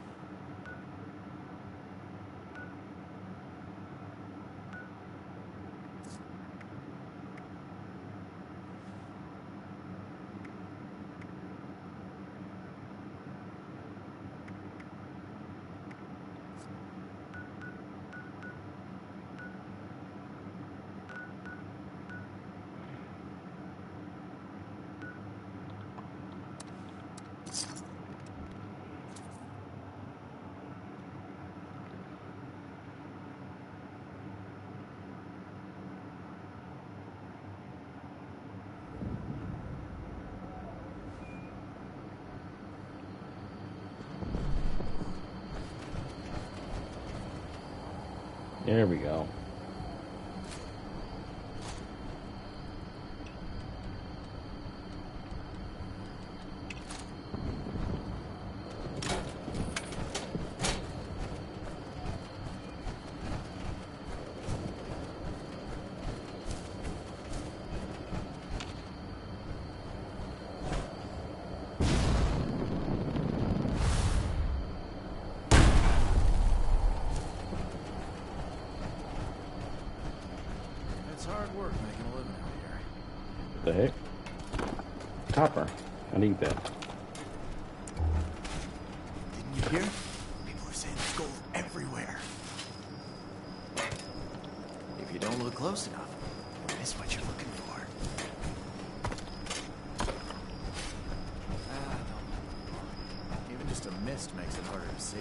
There we go. It's hard work making a living out here. The heck? Copper. I need that. Didn't you hear? People are saying there's gold everywhere. If you don't look close enough, you'll miss what you're looking for. No. Even just a mist makes it harder to see.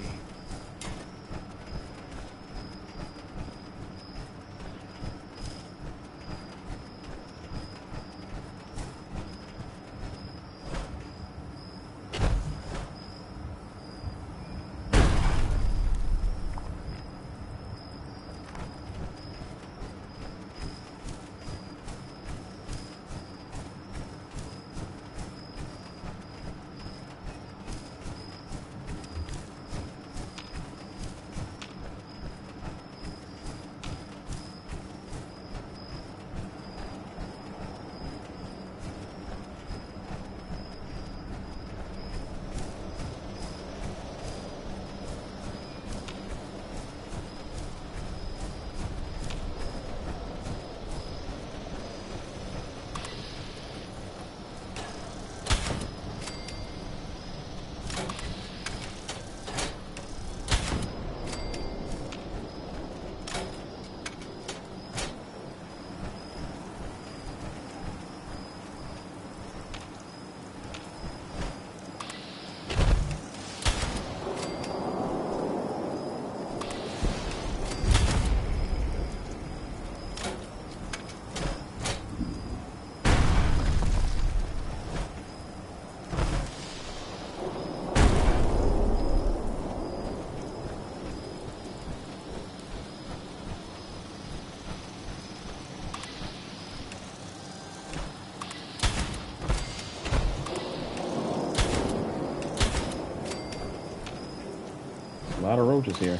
A lot of roaches here.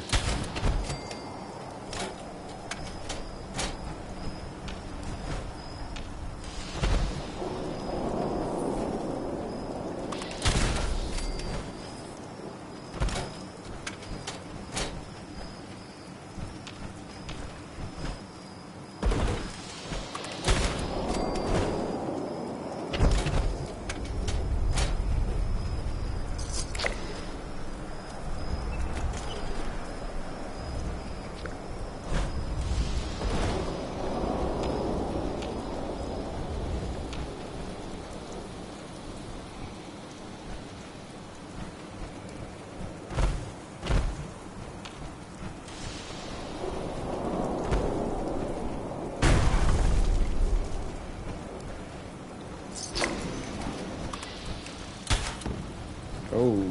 Oh.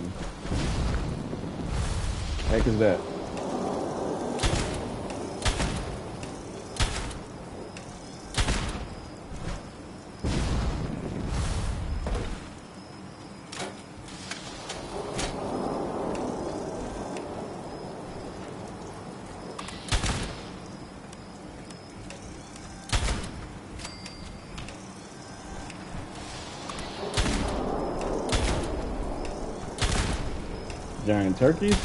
Heck is that? Giant turkeys?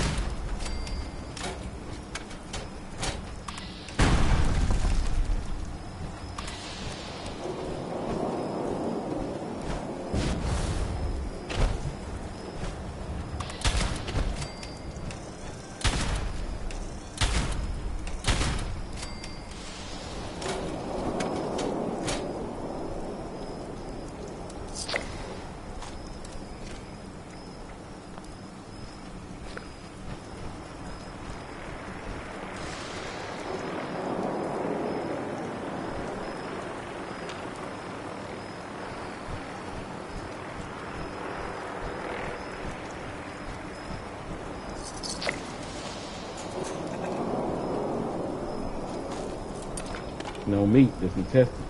No meat, just intestines.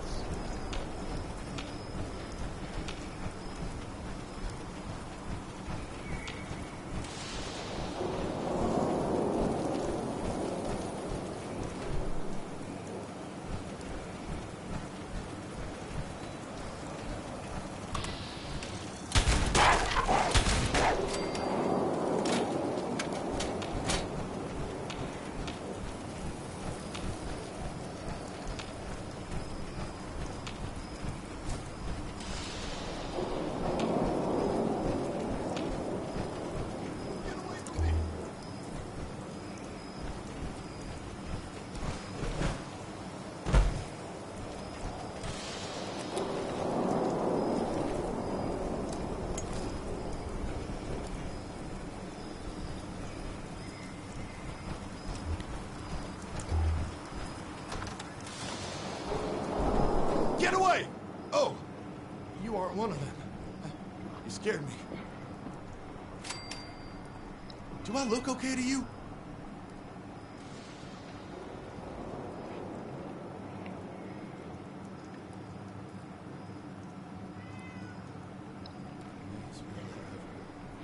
Get away! Oh, you aren't one of them. You scared me. Do I look okay to you?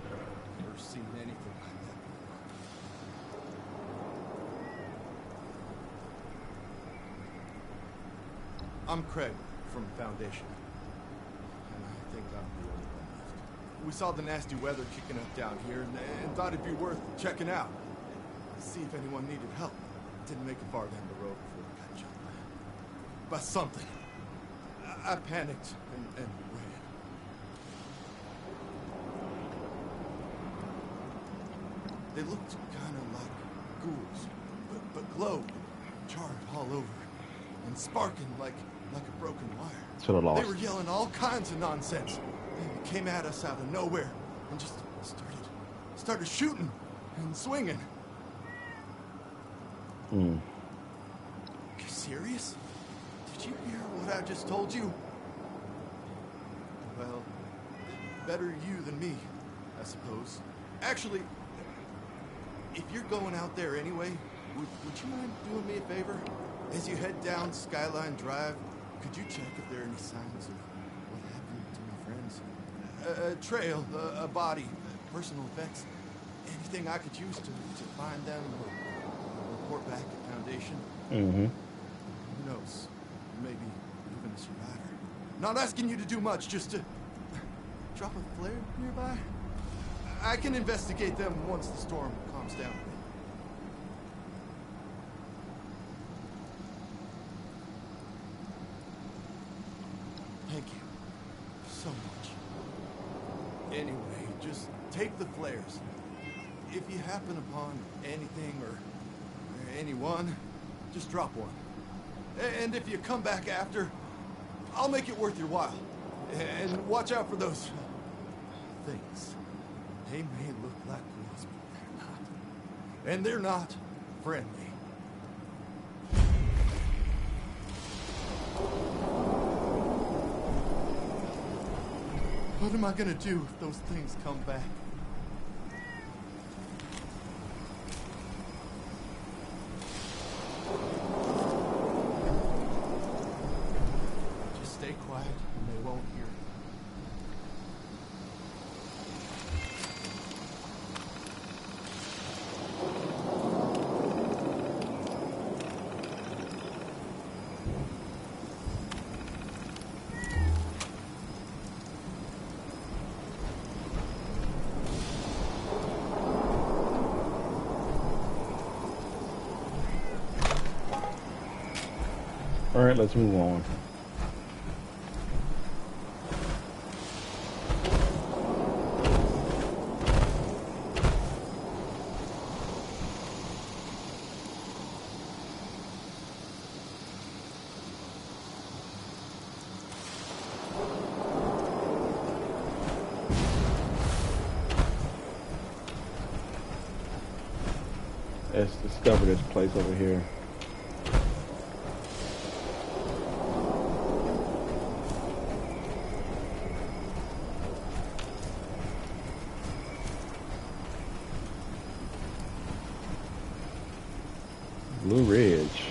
I've never seen anything like that. I'm Craig from Foundation. And I think I'm the only one left. We saw the nasty weather kicking up down here and thought it'd be worth checking out. See if anyone needed help. Didn't make it far down the road before we got jumped by something. I panicked and ran. They looked kind of like ghouls, but glowed, charred all over, and sparking like a broken wire. Should have lost. They were yelling all kinds of nonsense. They came at us out of nowhere and just started shooting and swinging. Hmm. You serious? Did you hear what I just told you? Well, better you than me, I suppose. Actually, if you're going out there anyway, would you mind doing me a favor? As you head down Skyline Drive, could you check if there are any signs of what happened to my friends? A trail, a body, personal effects, anything I could use to find them or report back at Foundation? Mm-hmm. Who knows? Maybe even a survivor. Not asking you to do much, just to drop a flare nearby. I can investigate them once the storm calms down a bit. Thank you so much. Anyway, just take the flares. If you happen upon anything or anyone, just drop one. And if you come back after, I'll make it worth your while. And watch out for those things. They may look like ghouls, but they're not. And they're not friendly. What am I gonna do if those things come back? Just stay quiet and they won't hear you. Alright, let's move on. Let's discover this place over here. Blue Ridge.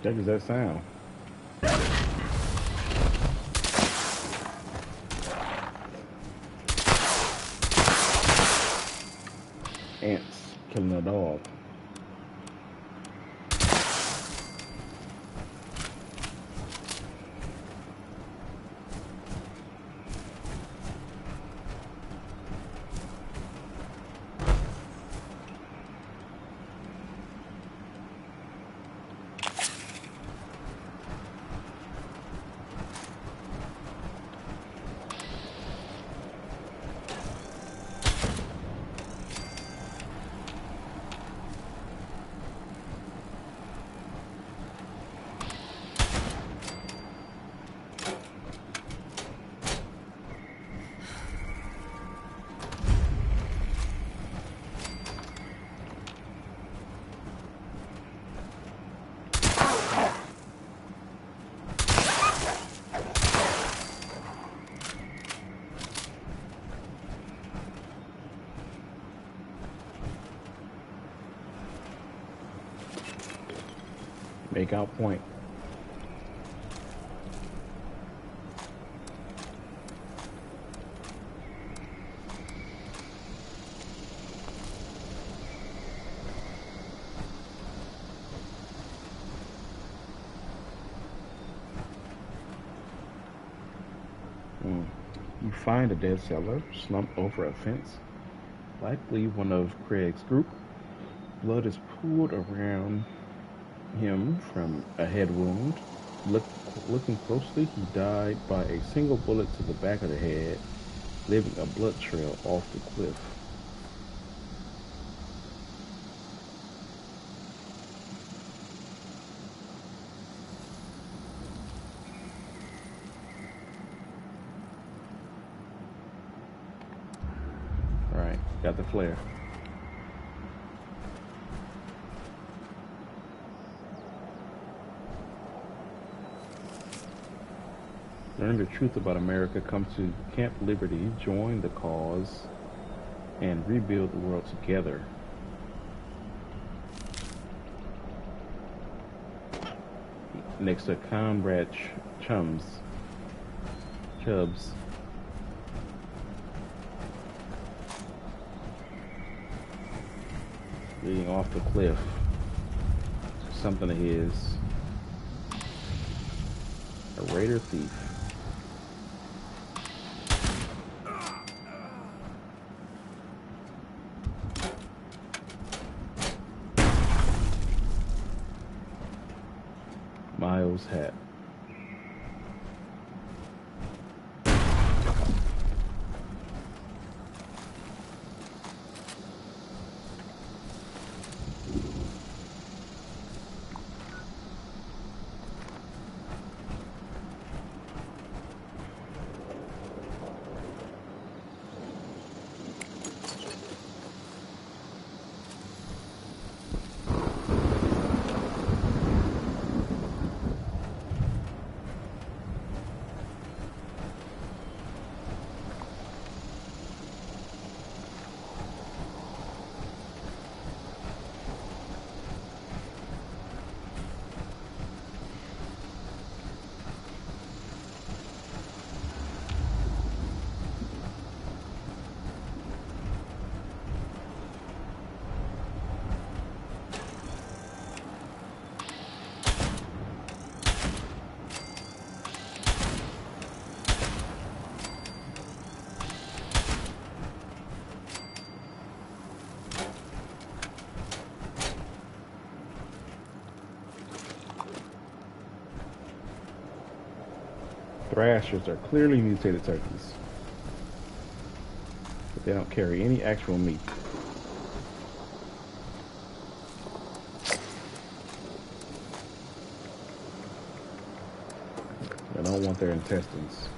What does that sound? Ants killing a dog. Make out point. You find a dead sailor slumped over a fence, likely one of Craig's group. Blood is pooled around him from a head wound. Looking closely, he died by a single bullet to the back of the head, leaving a blood trail off the cliff. Got the flare. Learn the truth about America. Come to Camp Liberty. Join the cause and rebuild the world together. Next to Comrade Chubbs. Leading off the cliff. Something of his. A raider thief. Miles hat. Thrashers are clearly mutated turkeys, but they don't carry any actual meat. I don't want their intestines.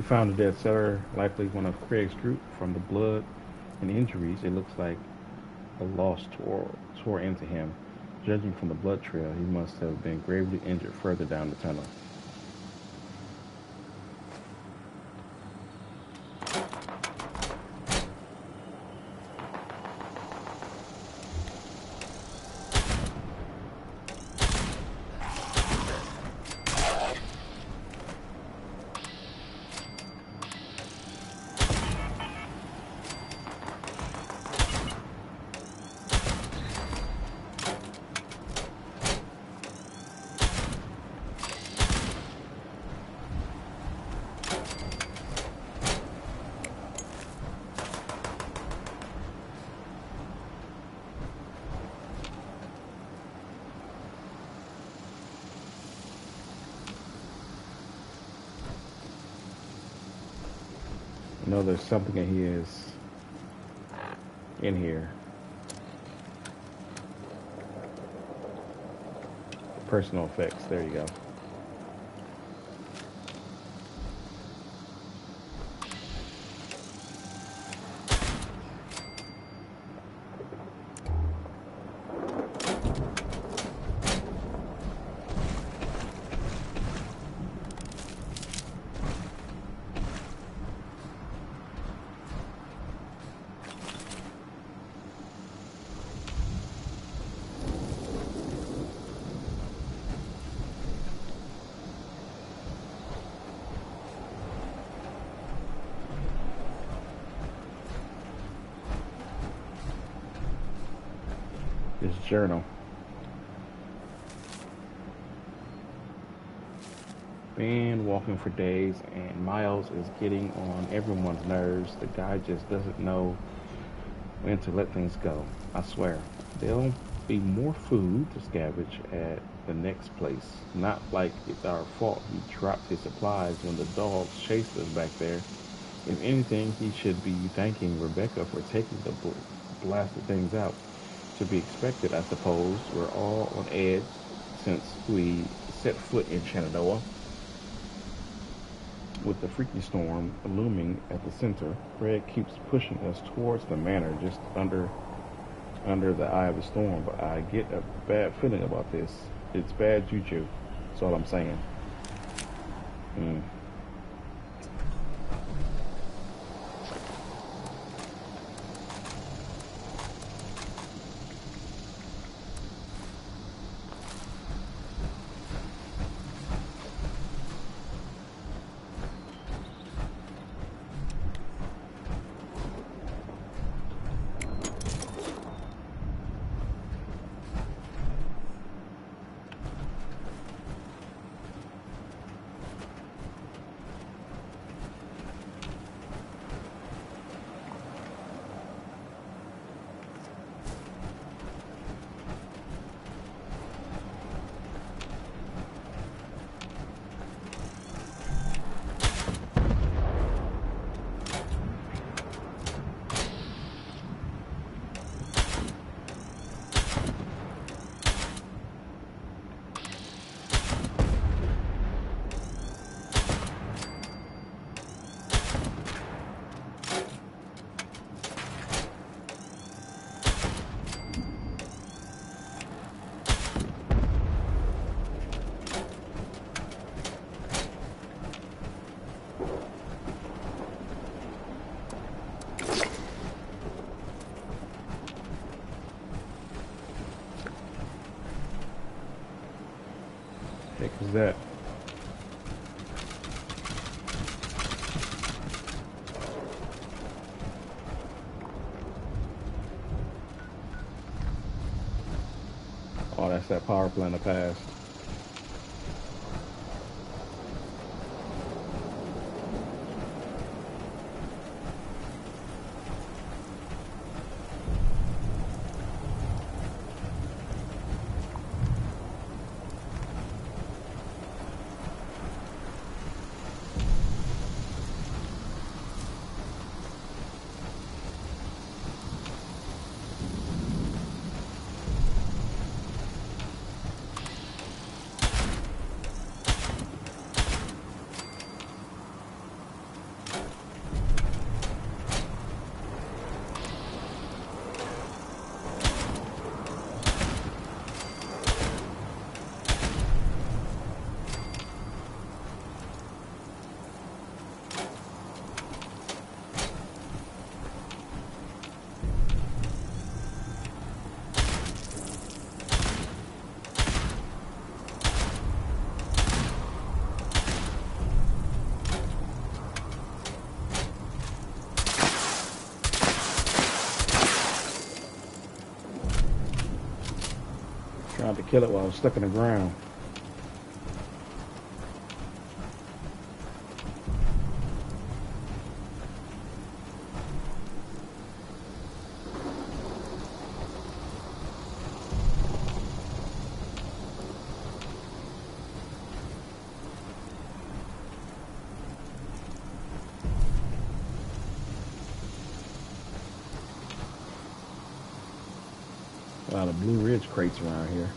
Found a dead settler, likely one of Craig's group. From the blood and injuries, it looks like a loss tore into him. Judging from the blood trail, he must have been gravely injured further down the tunnel. I know there's something in here. Personal effects. There you go. His journal. Been walking for days, and Miles is getting on everyone's nerves. The guy just doesn't know when to let things go. I swear, there'll be more food to scavenge at the next place. Not like it's our fault he dropped his supplies when the dogs chased us back there. If anything, he should be thanking Rebecca for taking the blasted things out. To be expected, I suppose. We're all on edge since we set foot in Shenandoah. With the freaky storm looming at the center, Fred keeps pushing us towards the manor just under the eye of the storm, but I get a bad feeling about this. It's bad juju. That's all I'm saying. Heck is that? Oh, that's that power plant of past. tried to kill it while I was stuck in the ground. A lot of Blue Ridge crates around here.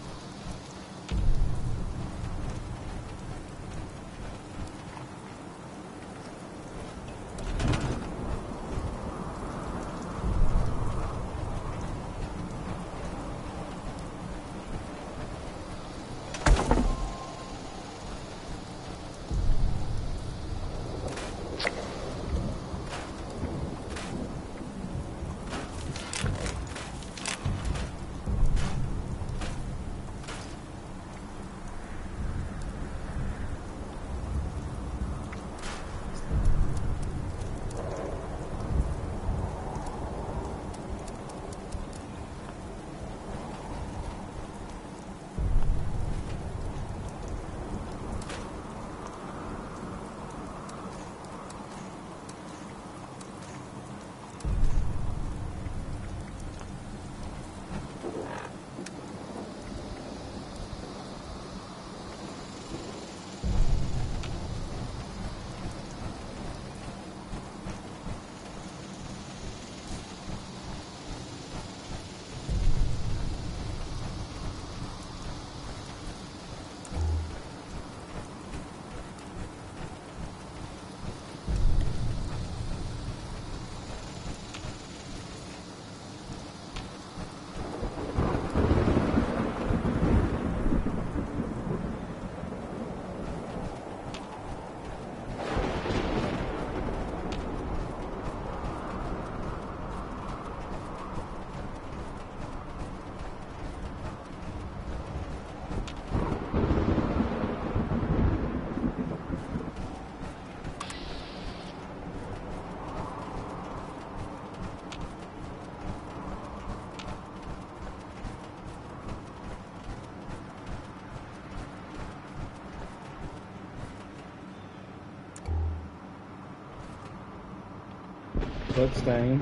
Bloodstain.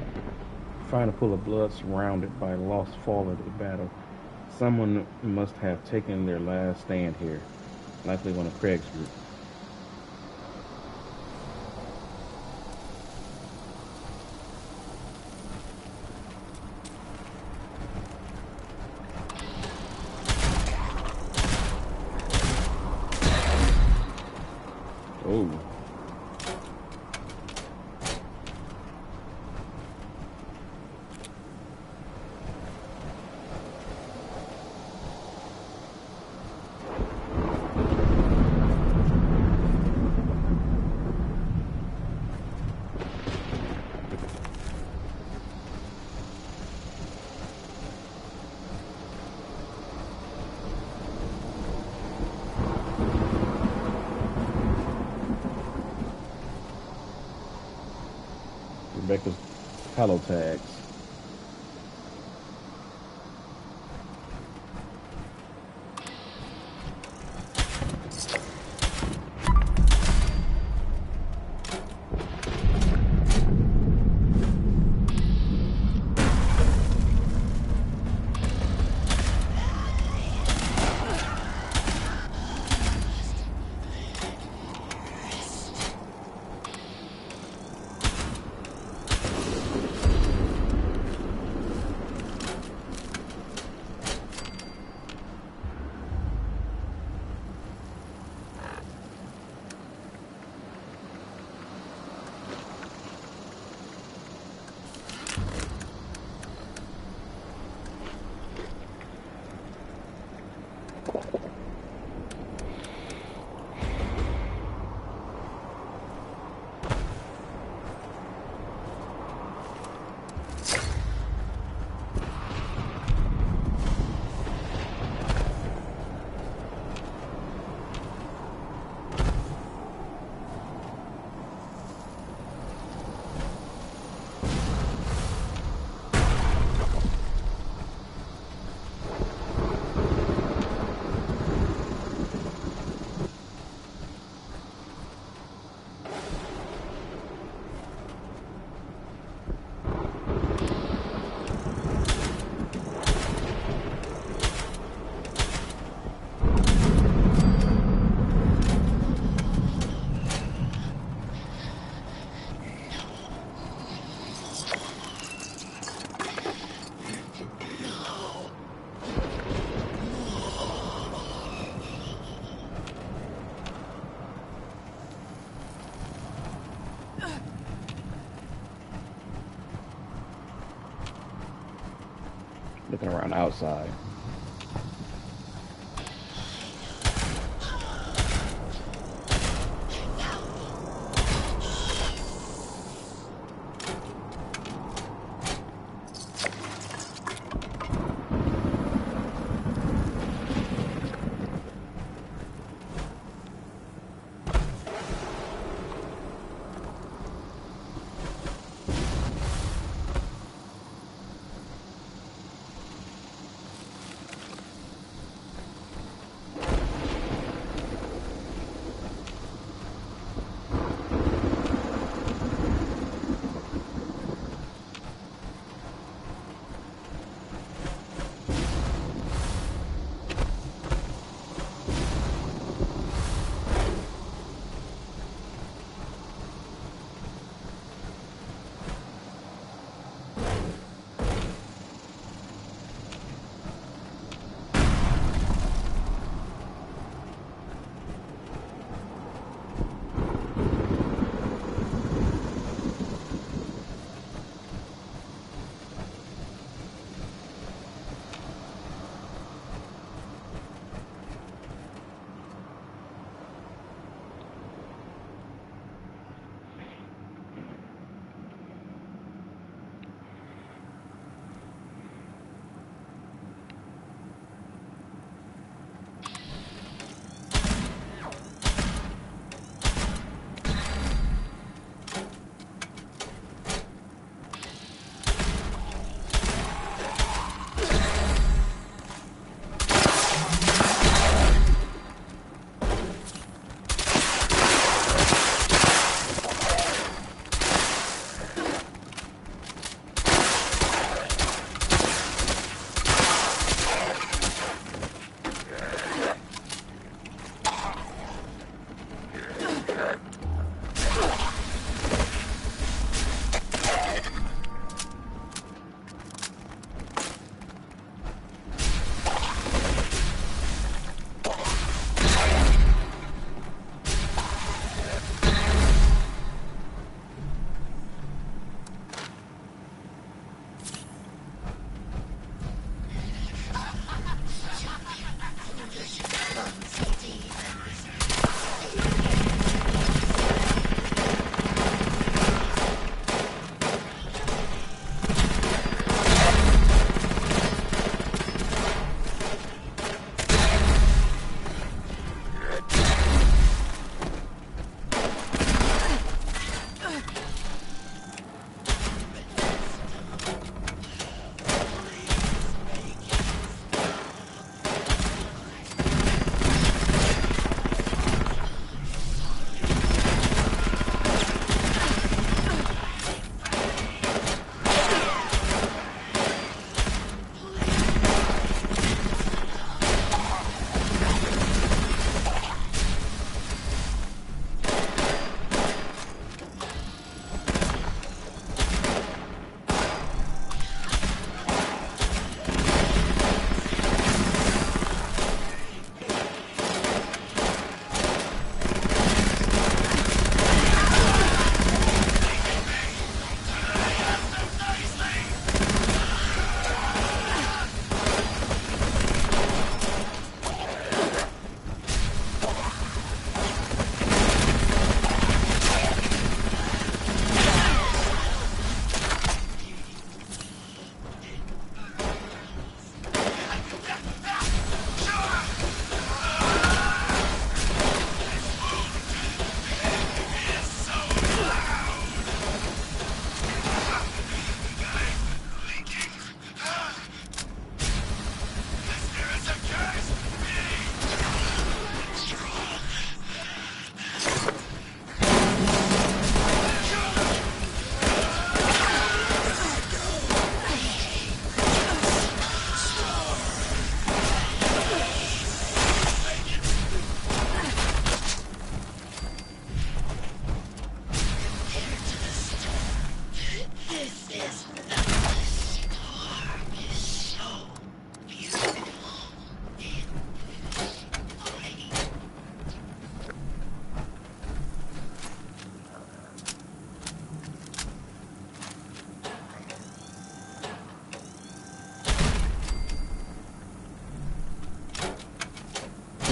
Find a pool of blood surrounded by lost fall of the battle. Someone must have taken their last stand here. Likely one of Craig's group. Oh. Rebecca's hollow tags. Looking around outside.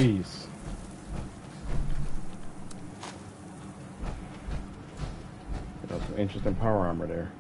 Jeez. Got some interesting power armor there.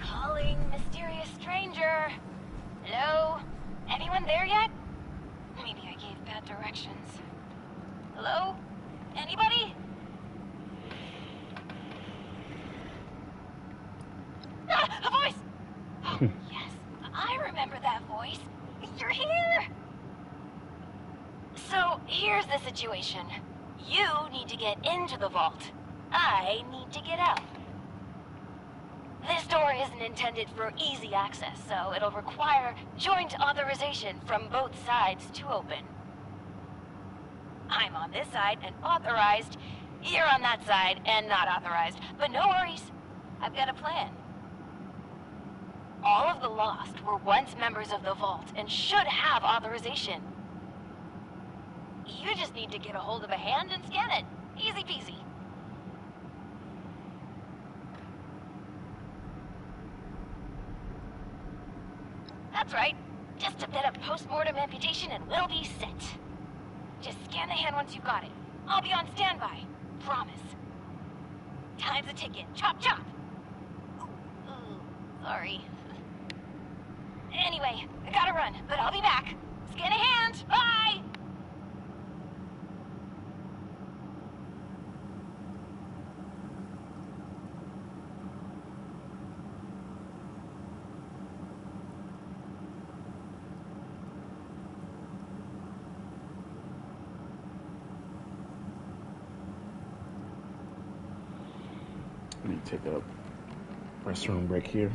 Calling mysterious stranger. Hello? Anyone there yet? Maybe I gave bad directions. Hello? Anybody? Ah, a voice! Oh, yes, I remember that voice. You're here! So, here's the situation. You need to get into the vault. I need to get out. This door isn't intended for easy access, so it'll require joint authorization from both sides to open. I'm on this side and authorized. You're on that side and not authorized. But no worries. I've got a plan. All of the Lost were once members of the Vault and should have authorization. You just need to get a hold of a hand and scan it. Easy peasy. That's right. Just a bit of post-mortem amputation and we'll be set. Just scan the hand once you've got it. I'll be on standby. Promise. Time's a ticking. Chop, chop. Ooh, sorry. Anyway, I gotta run, but I'll be back. Scan a hand. Bye! Let me take a restroom break here.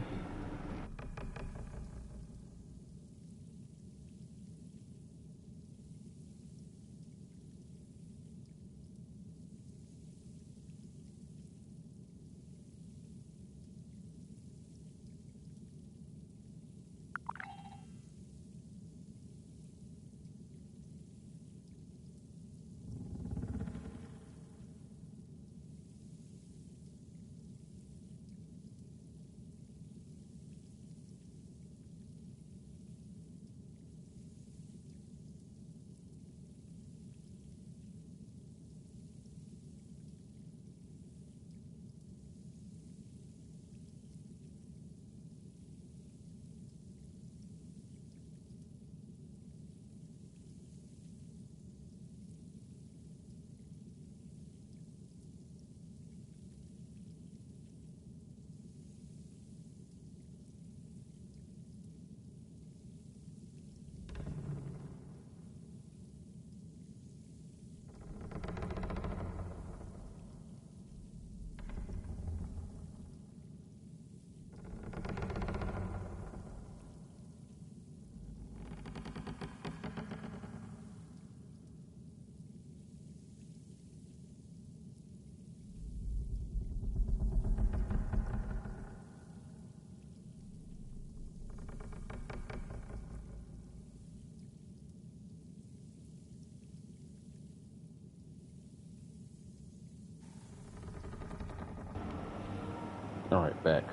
All right, back.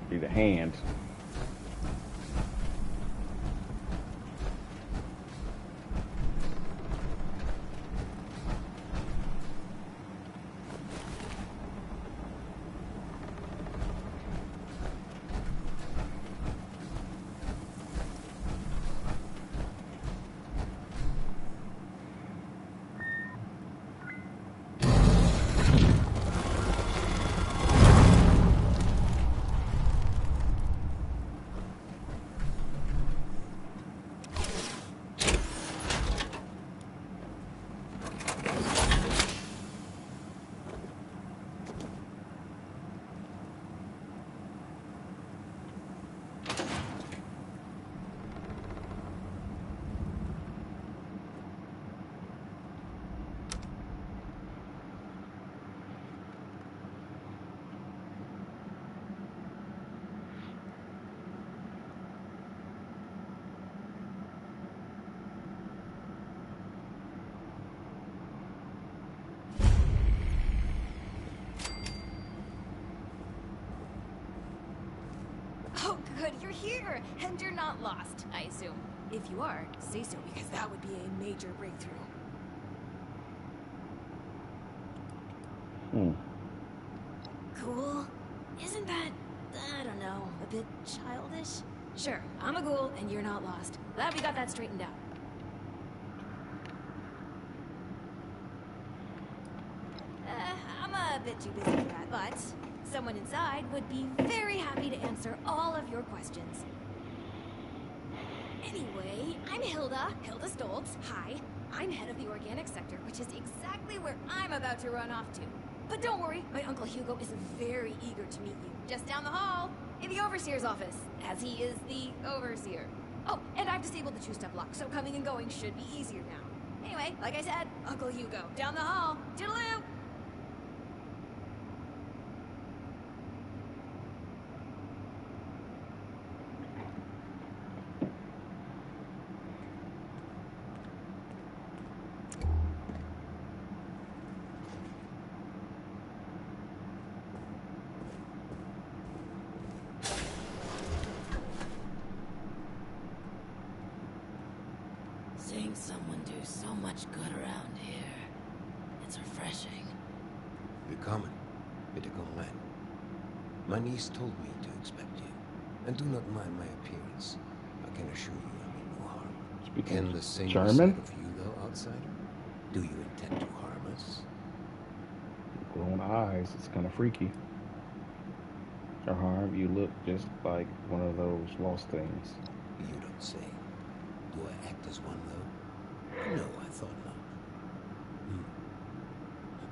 Need a hand. good you're here, and you're not lost, I assume. If you are, say so, because that would be a major breakthrough. Cool? Isn't that, I don't know, a bit childish? Sure, I'm a ghoul, and you're not lost. Glad we got that straightened out. I'm a bit too busy for that, but someone inside would be very happy to answer all of your questions. Anyway, I'm Hilda Stoltz. Hi. I'm head of the organic sector, which is exactly where I'm about to run off to. But don't worry, my Uncle Hugo is very eager to meet you. Just down the hall, in the Overseer's office, as he is the Overseer. Oh, and I've disabled the two-step lock, so coming and going should be easier now. Anyway, like I said, Uncle Hugo, down the hall. Toodaloo! Seeing someone do so much good around here, it's refreshing. Willkommen. Bitte komm rein. My niece told me to expect you. And do not mind my appearance. I can assure you I mean no harm. Can the same German? side of you, though, outsider? Do you intend to harm us? Glowing eyes, it's kind of freaky. Or harm, you look just like one of those lost things. You don't say. Do I act as one, though? No, I thought not.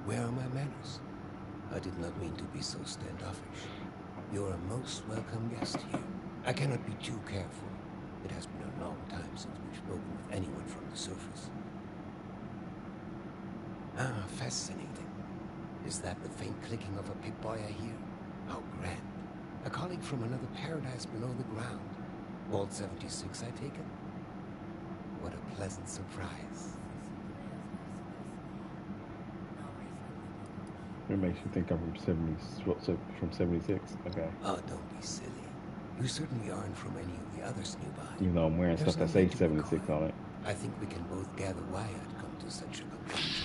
Where are my manners? I did not mean to be so standoffish. You're a most welcome guest here. I cannot be too careful. It has been a long time since we've spoken with anyone from the surface. Ah, fascinating. Is that the faint clicking of a Pip-Boy I hear? How grand. A colleague from another paradise below the ground. Vault 76, I take it? What a pleasant surprise. It makes you think I'm from 76. Okay. Oh, don't be silly. You certainly aren't from any of the others nearby. You know, I'm wearing There's stuff that's no age need to 76 on it. I think we can both gather why I'd come to such a conclusion.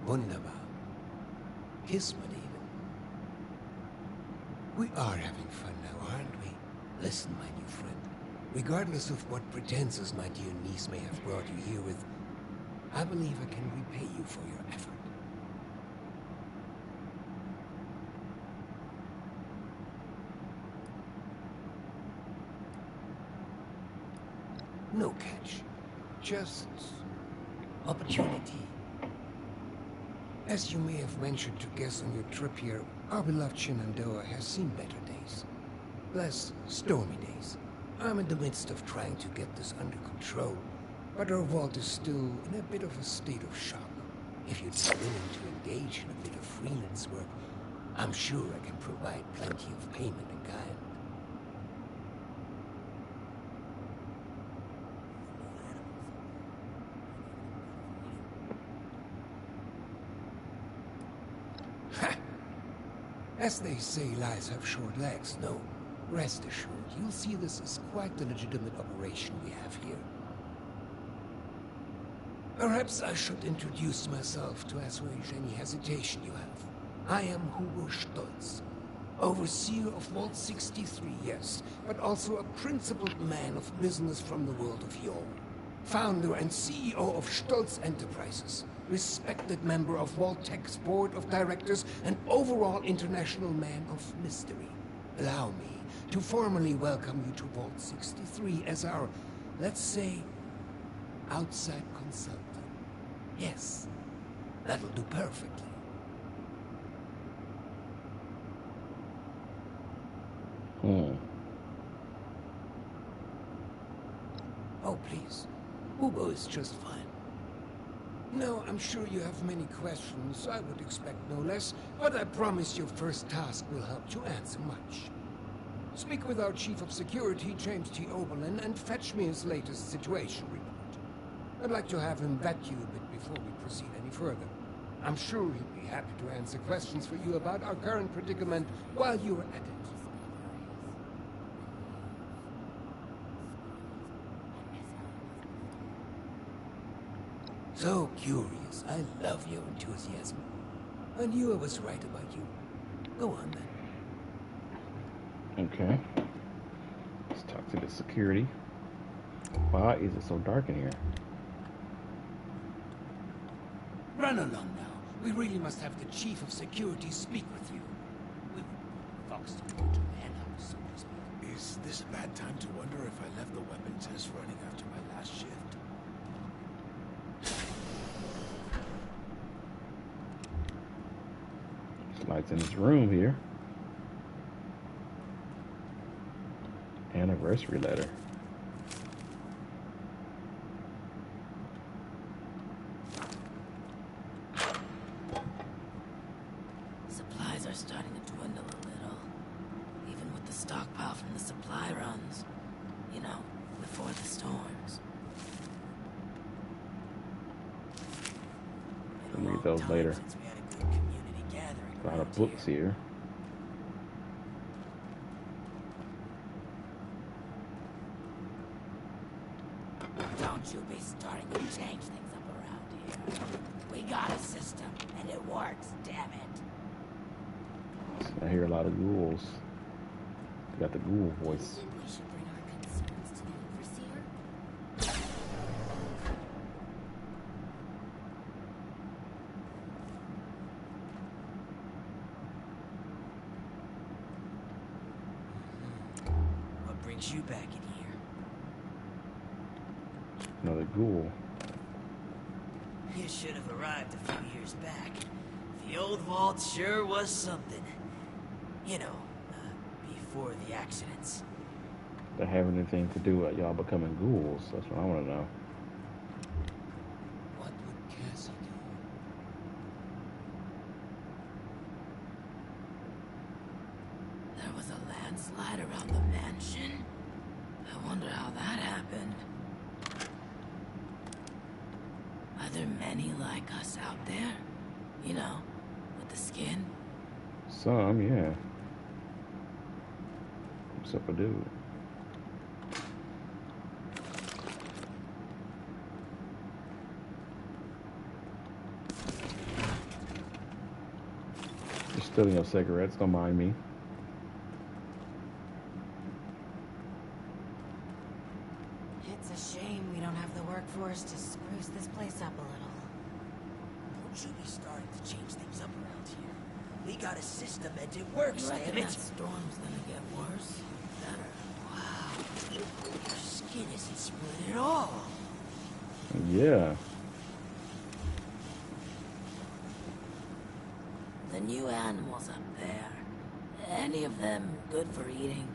Wunderbar. Kismet even. We are having fun now, aren't we? Listen, my new friend. Regardless of what pretenses my dear niece may have brought you here with, I believe I can repay you for your effort. No catch. Just opportunity. As you may have ventured to guess on your trip here, our beloved Shenandoah has seen better days. Less stormy days. I'm in the midst of trying to get this under control, but our vault is still in a bit of a state of shock. If you'd be willing to engage in a bit of freelance work, I'm sure I can provide plenty of payment in kind. As they say, lies have short legs. No, rest assured, you'll see this as quite the legitimate operation we have here. Perhaps I should introduce myself to assuage any hesitation you have. I am Hugo Stoltz, overseer of Vault 63, yes, but also a principled man of business from the world of yore. Founder and CEO of Stoltz Enterprises, respected member of Vault-Tech's board of directors, and overall international man of mystery. Allow me to formally welcome you to Vault 63 as our, let's say, outside consultant. Yes, that'll do perfectly. Oh, please. Hugo is just fine. No, I'm sure you have many questions. I would expect no less, but I promise your first task will help to answer much. Speak with our Chief of Security, James T. Oberlin, and fetch me his latest situation report. I'd like to have him vet you a bit before we proceed any further. I'm sure he'd be happy to answer questions for you about our current predicament while you're at it. So curious. I love your enthusiasm. I knew I was right about you. Go on, then. Okay. Let's talk to the security. Why is it so dark in here? Run along now. We really must have the chief of security speak with you. We Fox to go to the head house, so to speak. Is this a bad time to wonder if I left the weapon test running after my last shift? Lights in this room here. Anniversary letter. Supplies are starting to dwindle a little. Even with the stockpile from the supply runs. You know, before the storms. I'll read those later. A lot of books here. Don't you be starting to change things up around here. We got a system, and it works, damn it. I hear a lot of ghouls. You got the ghoul voice. We should bring our concerns to the Overseer. What brings you back in here? Another ghoul. You should have arrived a few years back. The old vault sure was something. You know, before the accidents. That have anything to do with y'all becoming ghouls? That's what I want to know. What would Cassie do? There was a landslide around the mansion. I wonder how that happened. Are there many like us out there? You know, with the skin? Some, yeah. What's up, a dude? You're stealing your cigarettes, don't mind me. It's a shame we don't have the workforce to spruce this place up a little. Don't you be starting to change things up around here. We got a system and it works, You damn reckon it. that storm's gonna get worse? Better. Wow. Your skin isn't split at all. Yeah. The new animals up there. Any of them good for eating?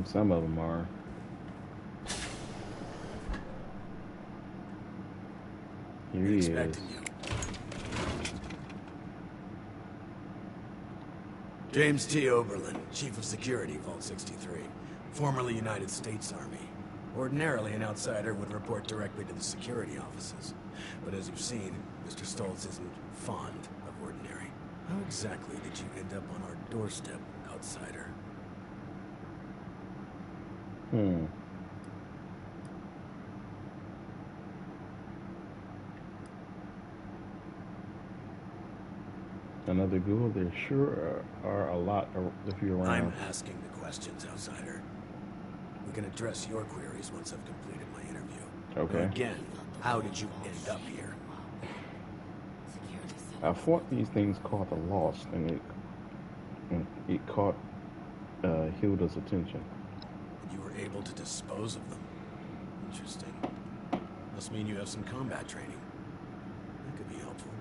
Some of them are. Here he is. James T. Oberlin, Chief of Security, Vault 63. Formerly United States Army. Ordinarily, an outsider would report directly to the security offices. But as you've seen, Mr. Stoltz isn't fond of ordinary. How exactly did you end up on our doorstep, outsider? Another ghoul? There sure are a lot if you're around. I'm asking the questions, outsider. We can address your queries once I've completed my interview. Okay. Again, how did you end up here? I fought these things called the Lost, and it caught Hilda's attention. And you were able to dispose of them. Interesting. Must mean you have some combat training. That could be helpful.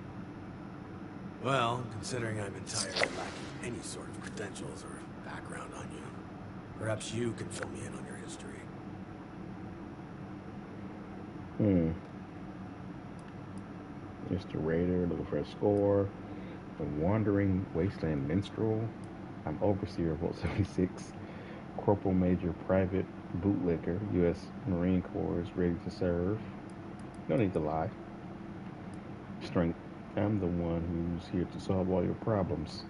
Well, considering I'm entirely lacking any sort of credentials or background on you, perhaps you can fill me in on your history. Mr. Raider, looking for a score. The Wandering Wasteland Minstrel. I'm Overseer of Vault 76. Corporal Major Private Bootlicker, U.S. Marine Corps, is ready to serve. No need to lie. Strength. I'm the one who's here to solve all your problems.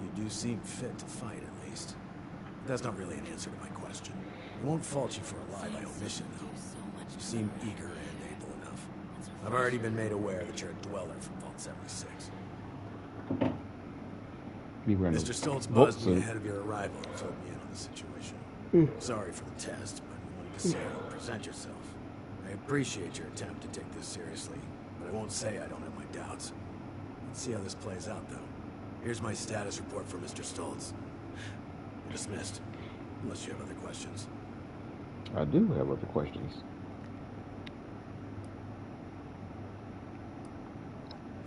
You do seem fit to fight, at least. That's not really an answer to my question. I won't fault you for a lie by omission, though. You seem eager and able enough. I've already been made aware that you're a dweller from Vault 76. Mr. Stoltz buzzed me ahead of your arrival and filled me in on the situation. Sorry for the test, but I wanted to see how you present yourself. I appreciate your attempt to take this seriously, but I won't say I don't have my doubts. Let's see how this plays out, though. Here's my status report for Mr. Stoltz. You're dismissed, unless you have other questions. I do have other questions.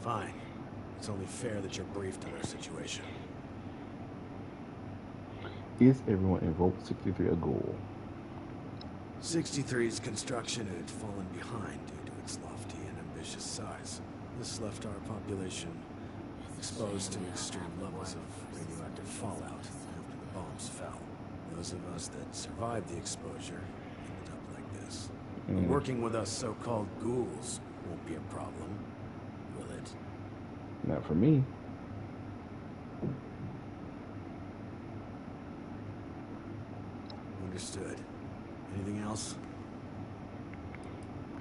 Fine. It's only fair that you're briefed on our situation. Is everyone in Vault 63 a ghoul? 63's construction had fallen behind due to its lofty and ambitious size. This left our population exposed to extreme levels of radioactive fallout after the bombs fell. Those of us that survived the exposure ended up like this. But working with us so-called ghouls won't be a problem, will it? Not for me. Understood. Anything else?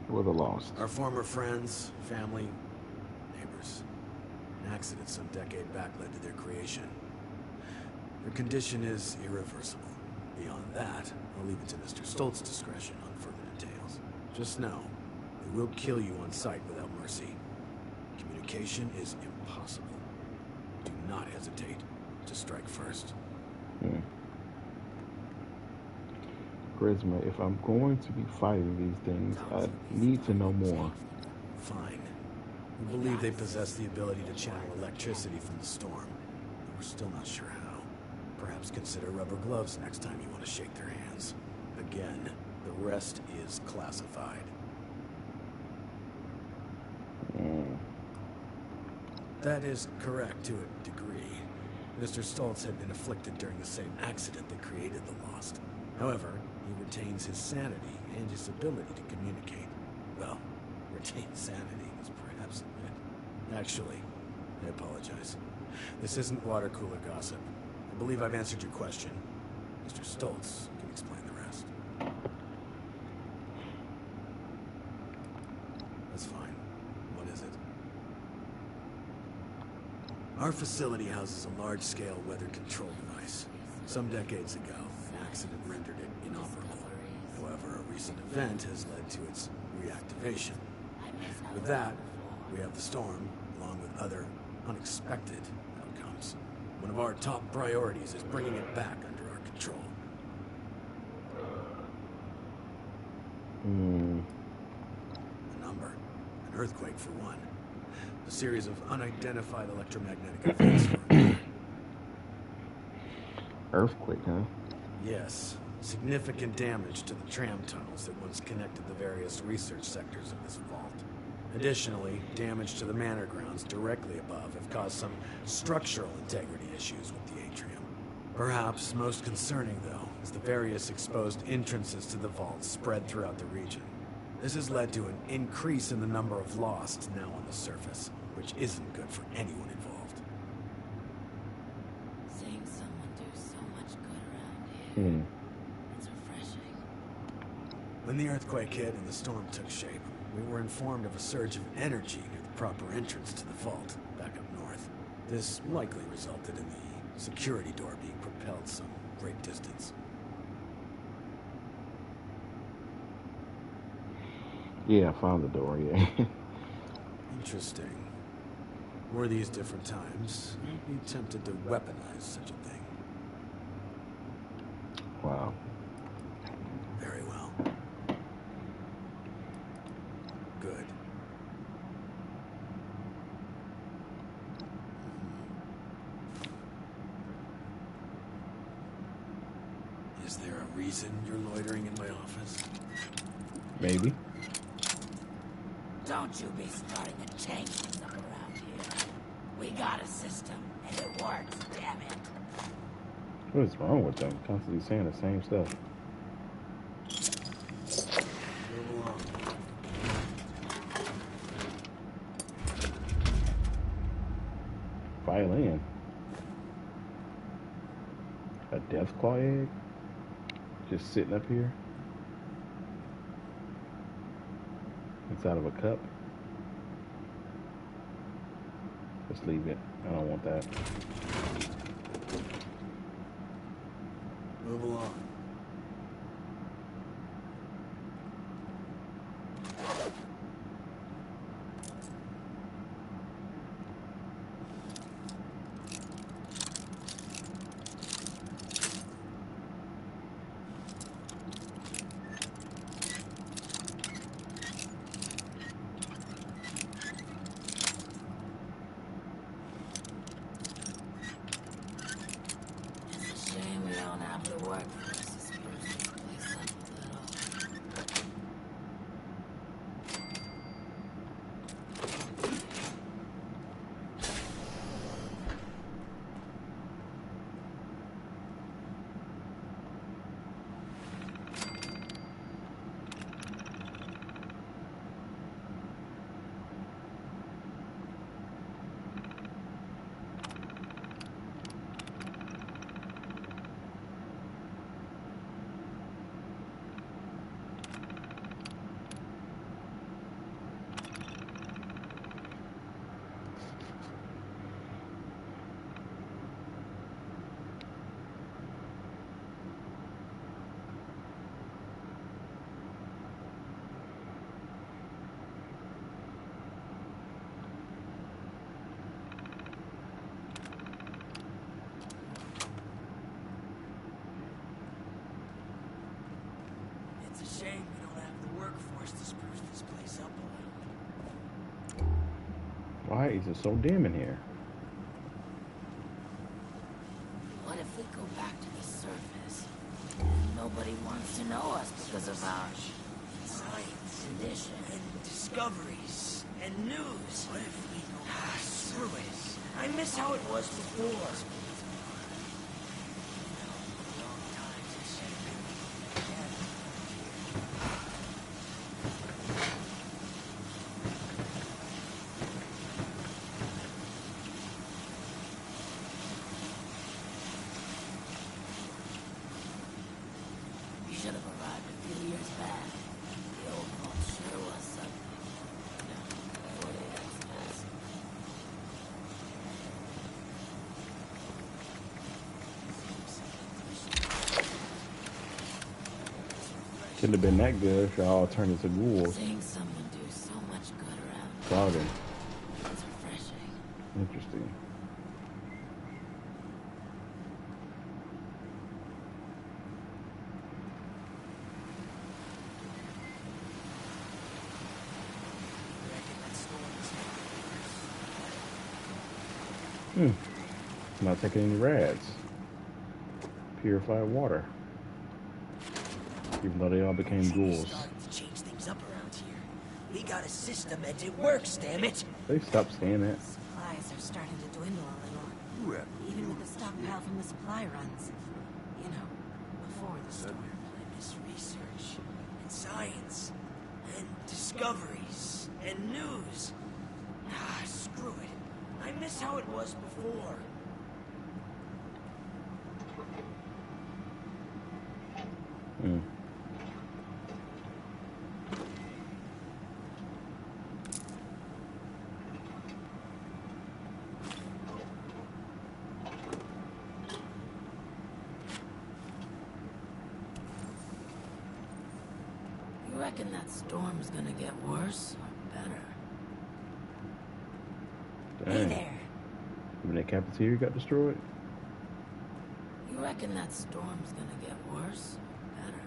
We're the lost. Our former friends, family, neighbors. An accident some decade back led to their creation. Their condition is irreversible. Beyond that, I'll leave it to Mr. Stoltz's discretion on further details. Just know, they will kill you on sight without mercy. Communication is impossible. Do not hesitate to strike first. Charisma, if I'm going to be fighting these things, I need to know more. Fine. We believe they possess the ability to channel electricity from the storm, but we're still not sure how. Perhaps consider rubber gloves next time you want to shake their hands. Again, the rest is classified. That is correct to a degree. Mr. Stoltz had been afflicted during the same accident that created the Lost. However, he retains his sanity and his ability to communicate. Well, retain sanity is perhaps a bit. Actually, I apologize. This isn't water cooler gossip. I believe I've answered your question. Mr. Stoltz can explain the rest. That's fine. What is it? Our facility houses a large-scale weather control device. Some decades ago, an accident rendered it inoperable. However, a recent event has led to its reactivation. With that, we have the storm, along with other unexpected outcomes. One of our top priorities is bringing it back under our control. A number. An earthquake, for one. A series of unidentified electromagnetic events for another. Earthquake, huh? Yes. Significant damage to the tram tunnels that once connected the various research sectors of this vault. Additionally, damage to the manor grounds directly above have caused some structural integrity issues with the atrium. Perhaps most concerning, though, is the various exposed entrances to the vault spread throughout the region. This has led to an increase in the number of Lost now on the surface, which isn't good for anyone involved. Seeing someone do so much good around here. It's refreshing. When the earthquake hit and the storm took shape, we were informed of a surge of energy near the proper entrance to the vault, back up north. This likely resulted in the security door being propelled some great distance. Yeah, I found the door, yeah. Interesting. Were these different times, I'd be tempted to weaponize such a thing. Wow. Very well. Good. Is there a reason you're loitering in my office? Maybe. Don't you be starting to change things up around here. We got a system, and it works, damn it. What is wrong with them? Constantly saying the same stuff. Move along. A Deathclaw egg? Just sitting up here? Inside of a cup? Let's leave it. I don't want that. Move along. Shame we don't have the workforce to spruce this place up a little. It's a shame we don't have the workforce to spruce this place up a little. Why is it so dim in here? What if we go back to the surface? Nobody wants to know us because of our Science condition. and discoveries and news. What if we go back? Screw it. I miss how it was before. You should have arrived a few years back. The old vault sure was something. 48 hours. Couldn't have been that good if y'all turned into ghouls. Seeing someone do so much good around Bargain. it's refreshing. Interesting. Not taking any rads. Purified water. Even though they all became ghouls. Starting to change things up around here. We got a system and it works, damn it. They stopped saying that. Supplies are starting to dwindle a little. Even with the stockpile from the supply runs. You know, before the storm. I miss research and science and discoveries and news. Ah, screw it. I miss how it was before. You reckon that storm's gonna get worse or better? Dang. When the cafeteria got destroyed? You reckon that storm's gonna get worse or better?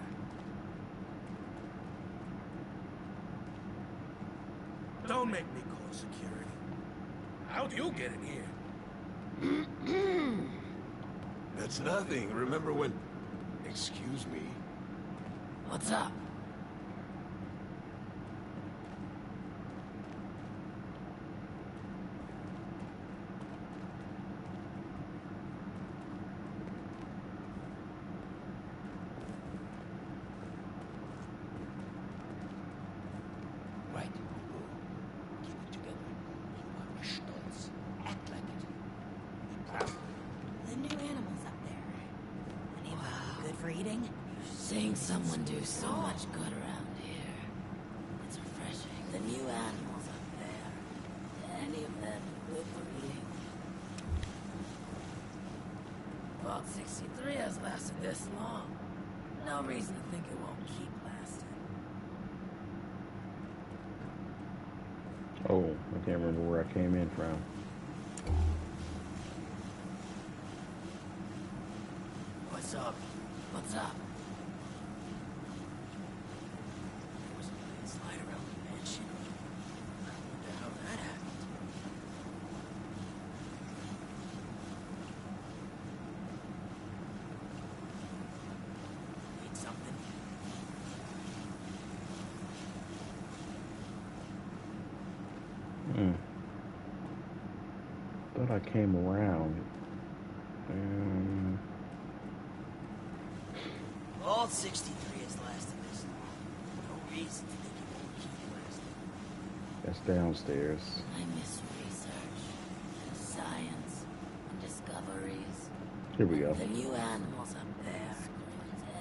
Don't make me call security. How'd you get in here? That's nothing. Remember when... Excuse me. What's up? Right, Hugo. Keep it together. You are a Stolz. Act like it. Be proud. The new animals up there. eating? Seeing someone do so much good around here. It's refreshing. The new animals up there. Any of them good for eating? Vault 63 has lasted this long. No reason to think it won't keep lasting. Oh, I can't remember where I came in from. What's up? What's up? There was a landslide around the mansion. What the hell that happened? Need something? Thought I came around. Vault 63 has lasted this long. No reason to think it won't keep lasting. That's downstairs. I miss research, and science, and discoveries. Here we go. The new animals up there.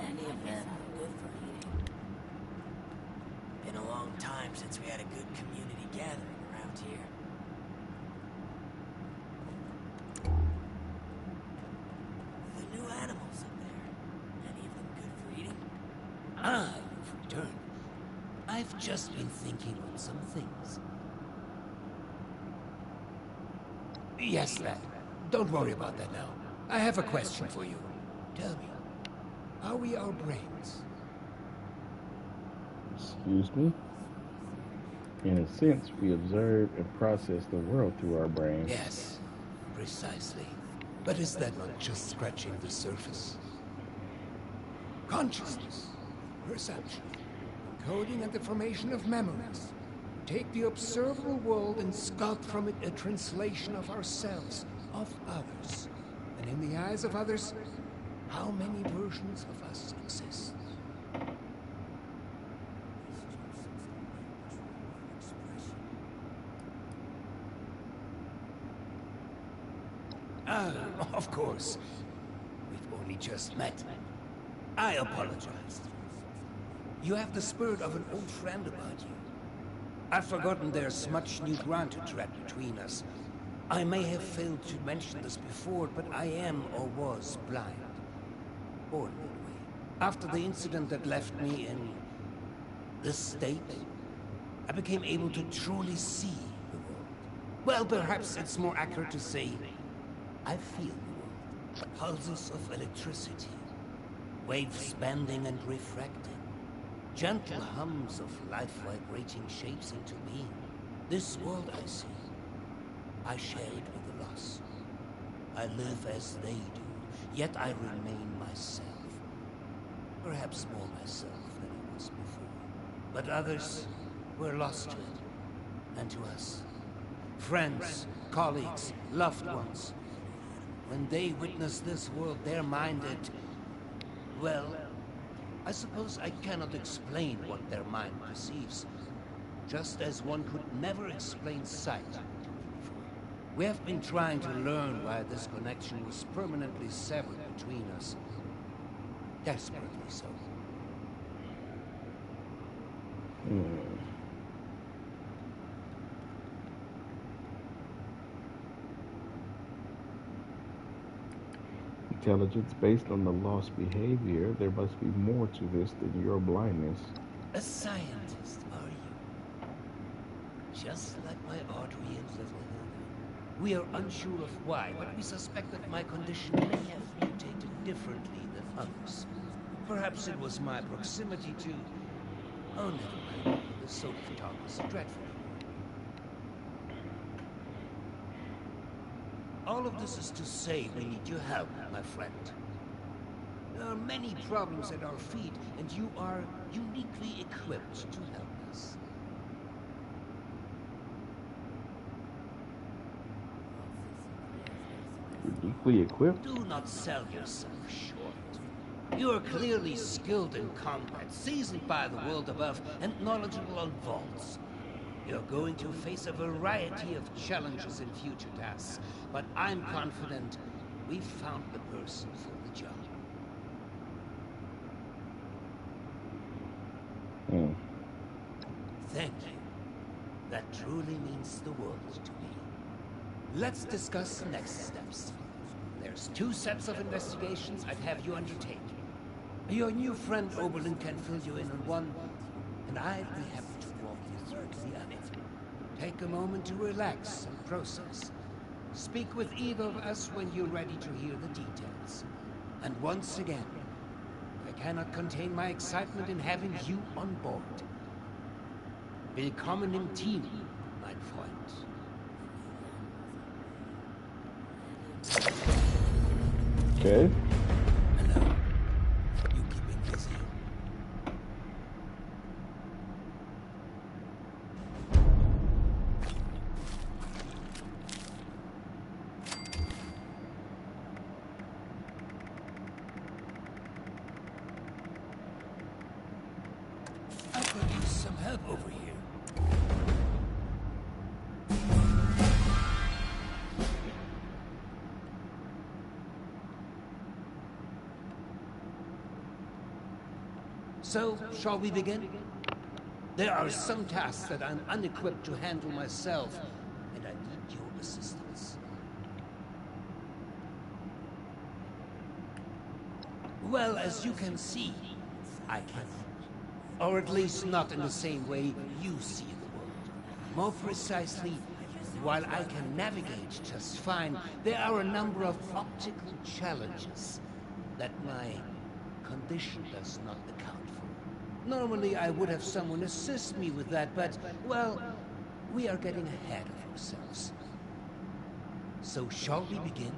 Any of them good for eating? Been a long time since we had a good community gathering around here. The new animals up there. Any of them good for eating? Ah, you've returned. I've just been thinking on some things. Yes, lad. Don't worry about that now. I have a question for you. Tell me, are we our brains? Excuse me? In a sense, we observe and process the world through our brains. Yes, precisely. But is that not just scratching the surface? Consciousness, perception, coding and the formation of memories. Take the observable world and sculpt from it a translation of ourselves, of others. And in the eyes of others, how many versions of us exist? Of course. We've only just met. I apologized. You have the spirit of an old friend about you. I've forgotten there's much new ground to tread between us. I may have failed to mention this before, but I am or was blind. Born that way. After the incident that left me in this state, I became able to truly see the world. Well, perhaps it's more accurate to say, I feel the world. Pulses of electricity, waves bending and refracting, gentle hums of life vibrating shapes into being. This world I see, I share it with the lost. I live as they do, yet I remain myself. Perhaps more myself than I was before. But others were lost to it, and to us. Friends, colleagues, loved ones. When they witness this world, they're minded. Well, I suppose I cannot explain what their mind perceives. Just as one could never explain sight. We have been trying to learn why this connection was permanently severed between us. Desperately so. Intelligence based on the lost behavior, there must be more to this than your blindness. A scientist, are you? Just like my Audrey and little Hilda. We are unsure of why, but we suspect that my condition may have mutated differently than others. Perhaps it was my proximity to... Oh, never mind. The soap talk is dreadful. All of this is to say we need your help, my friend. There are many problems at our feet, and you are uniquely equipped to help us. Uniquely equipped? Do not sell yourself short. You are clearly skilled in combat, seasoned by the world above, and knowledgeable on vaults. You're going to face a variety of challenges in future tasks, but I'm confident we've found the person for the job. Thank you. That truly means the world to me. Let's discuss the next steps. There's 2 sets of investigations I'd have you undertake. Your new friend Oberlin can fill you in on one, and I'd be happy to walk you through to the other. Take a moment to relax and process. Speak with either of us when you're ready to hear the details. And once again, I cannot contain my excitement in having you on board. Willkommen im Team, mein Freund. Okay. Hello. You keeping busy? I could use some help over here. So, shall we begin? There are some tasks that I'm unequipped to handle myself, and I need your assistance. Well, as you can see, I cannot. Or at least not in the same way you see the world. More precisely, while I can navigate just fine, there are a number of optical challenges that my condition does not account for. Normally, I would have someone assist me with that, but, well, we are getting ahead of ourselves. So shall we begin?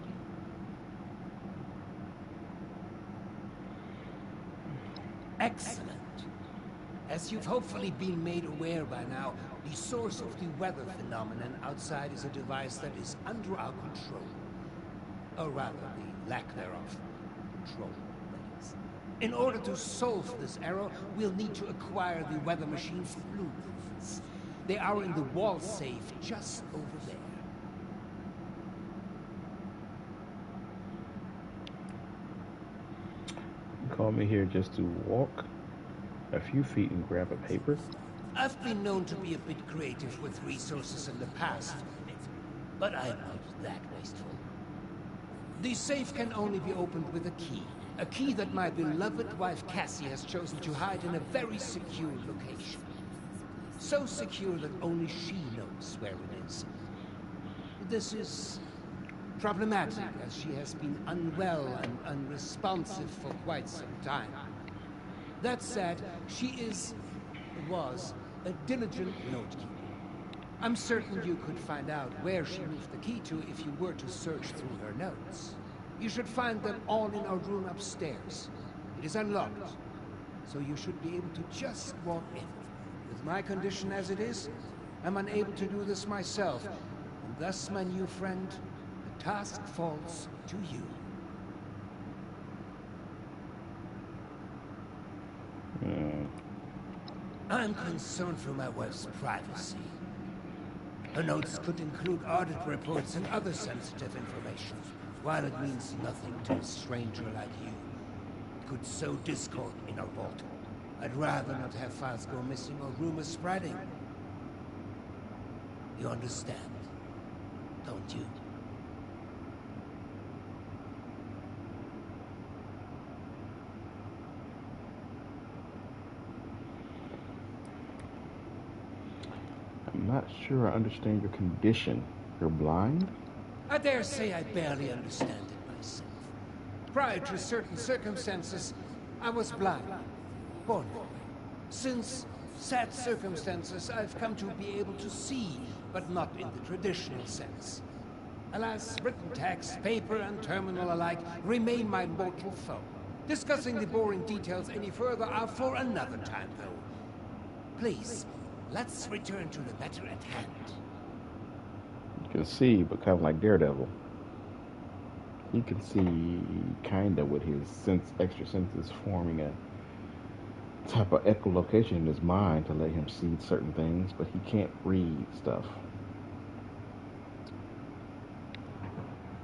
Excellent. As you've hopefully been made aware by now, the source of the weather phenomenon outside is a device that is under our control. Or rather, the lack thereof. Control, that is. In order to solve this error, we'll need to acquire the weather machine's blueprints. They are in the wall safe just over there. You called me here just to walk a few feet and grab a paper? I've been known to be a bit creative with resources in the past, but I'm not that wasteful. The safe can only be opened with a key that my beloved wife Cassie has chosen to hide in a very secure location. So secure that only she knows where it is. This is problematic, as she has been unwell and unresponsive for quite some time. That said, she was a diligent notekeeper. I'm certain you could find out where she moved the key to if you were to search through her notes. You should find them all in our room upstairs. It is unlocked, so you should be able to just walk in. With my condition as it is, I'm unable to do this myself, and thus, my new friend, the task falls to you. I'm concerned for my wife's privacy. Her notes could include audit reports and other sensitive information. While it means nothing to a stranger like you, it could sow discord in our vault. I'd rather not have files go missing or rumors spreading. You understand, don't you? I'm not sure I understand your condition. You're blind? I dare say I barely understand it myself. Prior to certain circumstances, I was blind. Born that way. Since sad circumstances, I've come to be able to see, but not in the traditional sense. Alas, written text, paper, and terminal alike remain my mortal foe. Discussing the boring details any further are for another time, though. Please, let's return to the matter at hand. You can see, but kind of like Daredevil. He can see kind of with his extra senses forming a type of echolocation in his mind to let him see certain things, but he can't read stuff.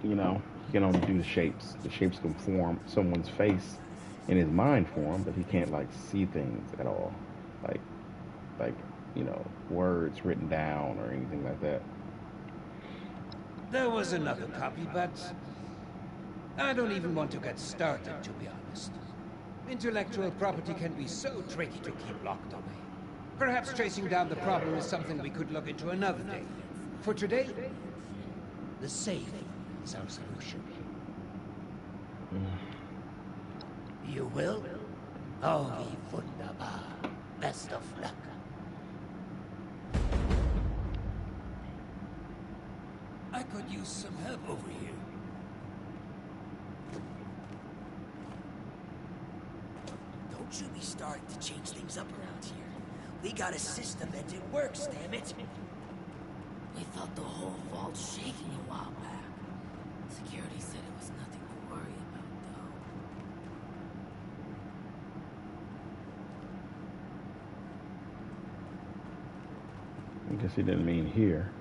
You know, he can only do the shapes. The shapes can form someone's face in his mind form, but he can't like see things at all. Like words written down or anything like that. There was another copy, but I don't even want to get started, to be honest. Intellectual property can be so tricky to keep locked away. Perhaps tracing down the problem is something we could look into another day. For today, the safe is our solution. You will? Oh, wie wunderbar. Best of luck. I could use some help over here. Don't you be starting to change things up around here. We got a system and it works, damn it. We thought the whole vault's shaking a while back. Security said it was nothing to worry about, though. I guess he didn't mean here.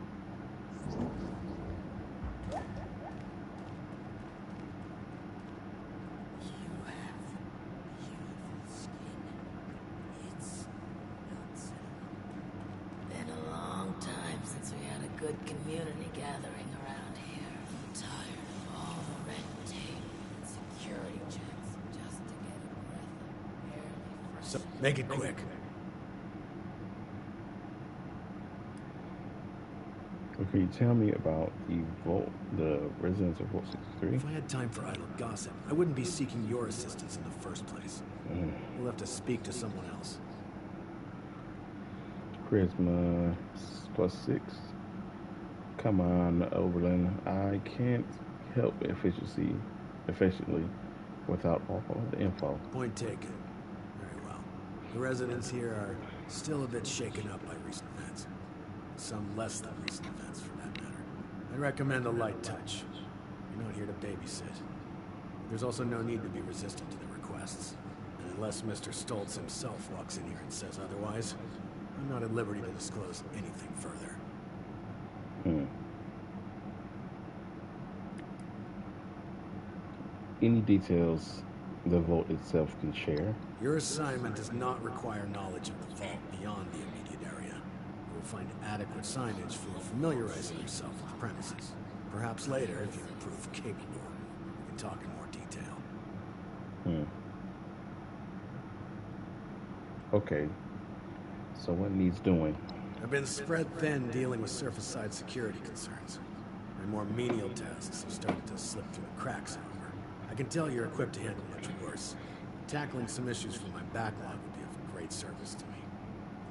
Good community gathering around here. I'm tired of all the red tape and security checks just to get a breath of air before... So, make it quick. Well, can you tell me about the residents of Vault 63? If I had time for idle gossip, I wouldn't be seeking your assistance in the first place. We'll have to speak to someone else. Charisma +6. Come on, Oberlin. I can't help efficiently without all of the info. Point taken. Very well. The residents here are still a bit shaken up by recent events. Some less than recent events, for that matter. I recommend a light touch. You're not here to babysit. There's also no need to be resistant to their requests. And unless Mr. Stoltz himself walks in here and says otherwise, I'm not at liberty to disclose anything further. Any details the vault itself can share? Your assignment does not require knowledge of the vault beyond the immediate area. You will find adequate signage for familiarizing yourself with the premises. Perhaps later, if you improve capable, we can talk in more detail. Okay. So what needs doing? I've been spread thin dealing with surface-side security concerns. My more menial tasks have started to slip through the cracks, however. I can tell you're equipped to handle much worse. Tackling some issues from my backlog would be of great service to me,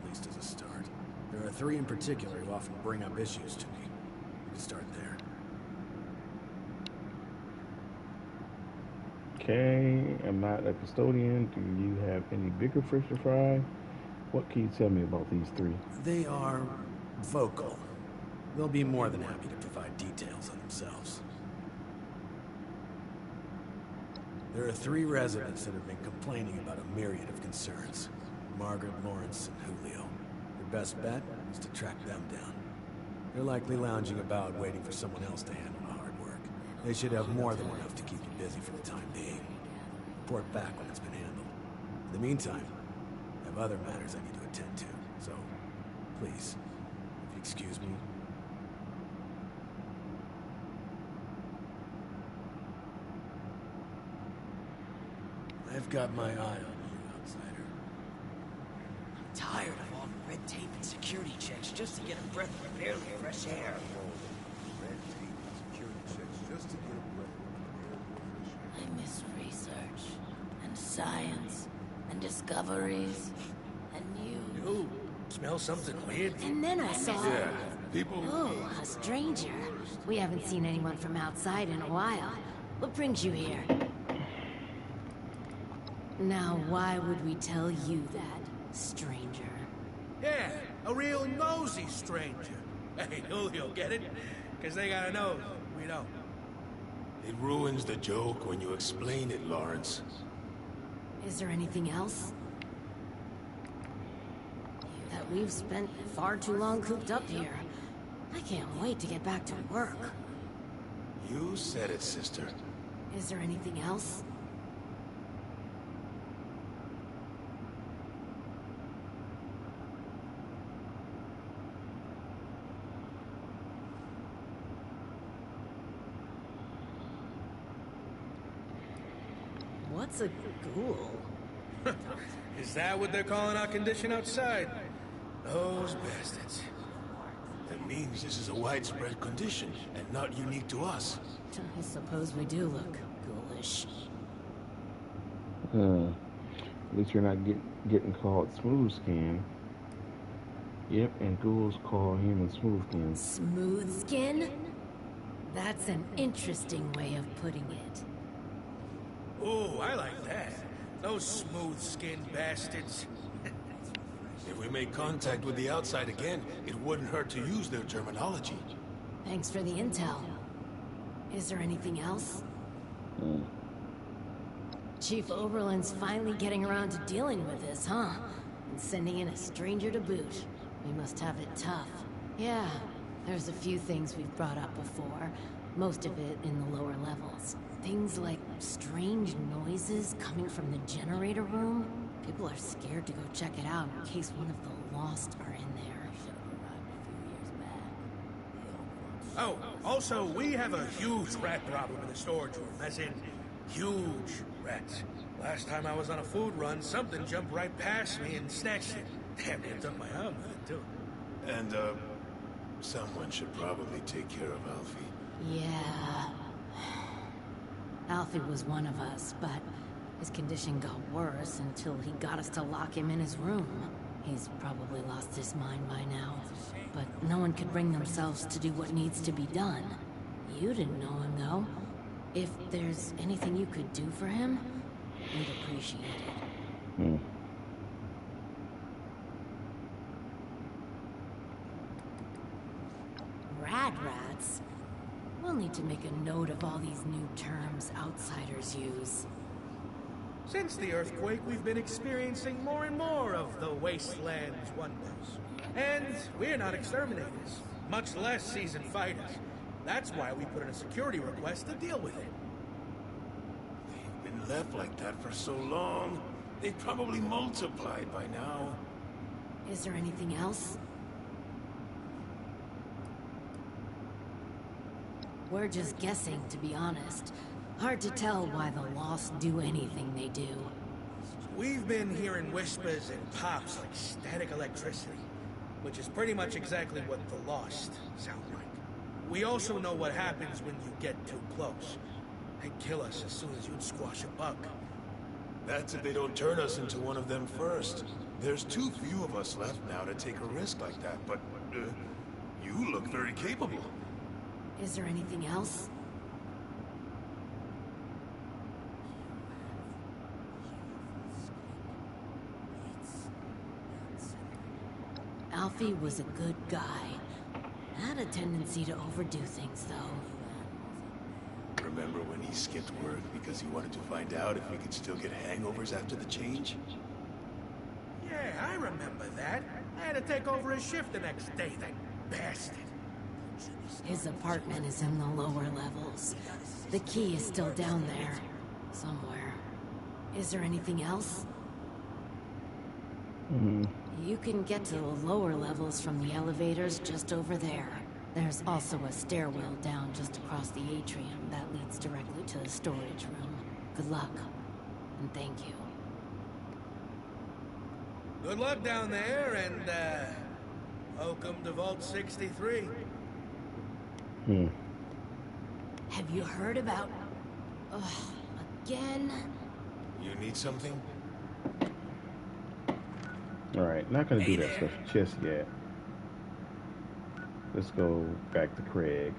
at least as a start. There are 3 in particular who often bring up issues to me. We can start there. Okay, I'm not a custodian. Do you have any bigger fish to fry? What can you tell me about these 3? They are vocal. They'll be more than happy to provide details on themselves. There are 3 residents that have been complaining about a myriad of concerns. Margaret, Lawrence, and Julio. Your best bet is to track them down. They're likely lounging about waiting for someone else to handle the hard work. They should have more than enough to keep you busy for the time being. Report back when it's been handled. In the meantime, I have other matters I need to attend to, so please, if you excuse me. I've got my eye on you, outsider. I'm tired of all the red tape and security checks just to get a breath of barely fresh air. Red tape and security checks just to get a breath of I miss research, and science, and discoveries, and you. You smell something weird? And then I saw... Yeah, people... Oh, a stranger. We haven't seen anyone from outside in a while. What brings you here? Now, why would we tell you that, stranger? Yeah, a real nosy stranger. Hey, Julio, get it? Because they got a nose. We don't. It ruins the joke when you explain it, Lawrence. Is there anything else? That we've spent far too long cooped up here. I can't wait to get back to work. You said it, sister. Is there anything else? What's a ghoul? Is that what they're calling our condition outside? Those bastards. That means this is a widespread condition, and not unique to us. I suppose we do look ghoulish. At least you're not getting called smooth skin. Yep, and ghouls call humans smooth skin. Smooth skin? That's an interesting way of putting it. Ooh, I like that. Those smooth-skinned bastards. If we make contact with the outside again, it wouldn't hurt to use their terminology. Thanks for the intel. Is there anything else? Chief Oberlin's finally getting around to dealing with this, huh? And sending in a stranger to boot. We must have it tough. Yeah, there's a few things we've brought up before. Most of it in the lower levels. Things like strange noises coming from the generator room. People are scared to go check it out in case one of the Lost are in there. Oh, also, we have a huge rat problem in the storage room, as in, huge rats. Last time I was on a food run, something jumped right past me and snatched it. Damn near took my arm with it, too. And, someone should probably take care of Alfie. Yeah. Alfie was one of us, but his condition got worse until he got us to lock him in his room. He's probably lost his mind by now, but no one could bring themselves to do what needs to be done. You didn't know him, though. If there's anything you could do for him, we'd appreciate it. Rad rats? We'll need to make a note of all these new terms outsiders use. Since the earthquake, we've been experiencing more and more of the wasteland's wonders. And we're not exterminators, much less seasoned fighters. That's why we put in a security request to deal with it. They've been left like that for so long. They've probably multiplied by now. Is there anything else? We're just guessing, to be honest. Hard to tell why the Lost do anything they do. We've been hearing whispers and pops like static electricity, which is pretty much exactly what the Lost sound like. We also know what happens when you get too close. They kill us as soon as you'd squash a bug. That's if they don't turn us into one of them first. There's too few of us left now to take a risk like that, but, you look very capable. Is there anything else? Alfie was a good guy. Had a tendency to overdo things, though. Remember when he skipped work because he wanted to find out if we could still get hangovers after the change? Yeah, I remember that. I had to take over his shift the next day, that bastard. His apartment is in the lower levels. The key is still down there. Somewhere. Is there anything else? You can get to the lower levels from the elevators just over there. There's also a stairwell down just across the atrium that leads directly to the storage room. Good luck. And thank you. Good luck down there, and, welcome to Vault 63. Have you heard about... again? You need something? Alright, not gonna do that stuff just yet. Let's go back to Craig.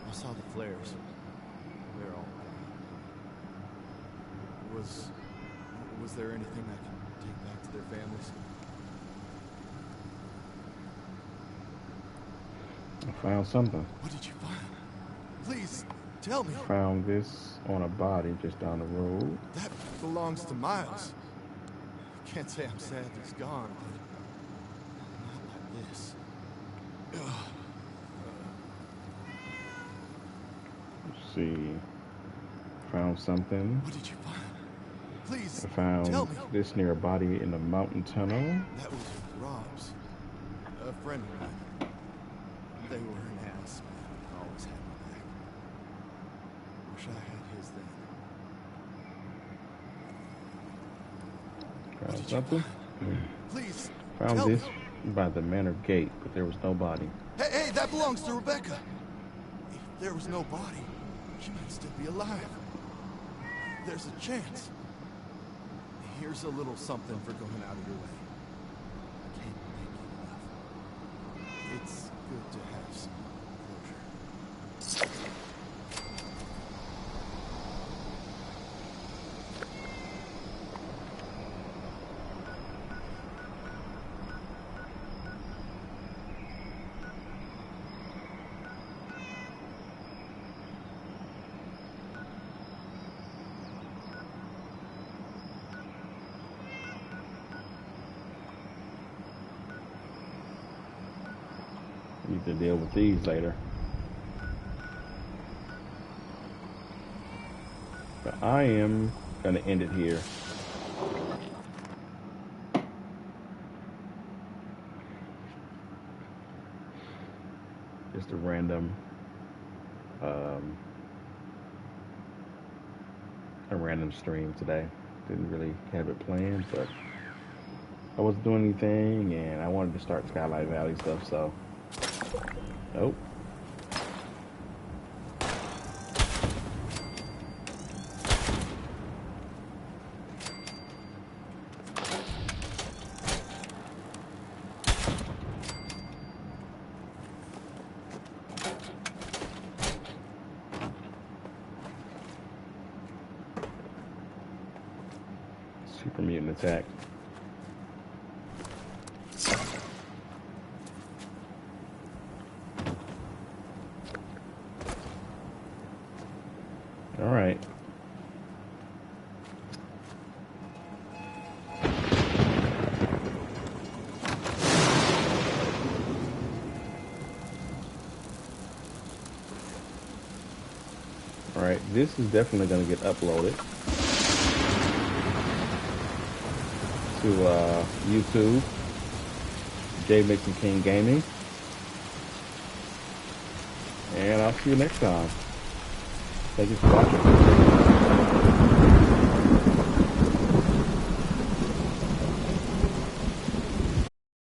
I saw the flares. They're all... Was there anything I can take back to their families? I found something. What did you find? Please, tell me. Found this on a body just down the road. That belongs to Miles. Can't say I'm sad he's gone, but not like this. Ugh. Let's see. Found something. What did you find? Please, I found tell me. this near a body in a mountain tunnel. That was Rob's. A friend of mine. They were an ass, but always had my back. Wish I had his then. Found something. Please, Found tell this me. by the manor gate, but there was no body. Hey, that belongs to Rebecca. If there was no body, she might still be alive. There's a chance. Here's a little something for going out of your way. I can't thank you enough. It's good to have some closure. Need to deal with these later. But I am going to end it here. Just a random stream today. Didn't really have it planned, but I wasn't doing anything and I wanted to start Skylight Valley stuff, so nope. Super mutant attack. All right. All right, this is definitely going to get uploaded to YouTube, J Mixon King Gaming, and I'll see you next time. Thank you for watching.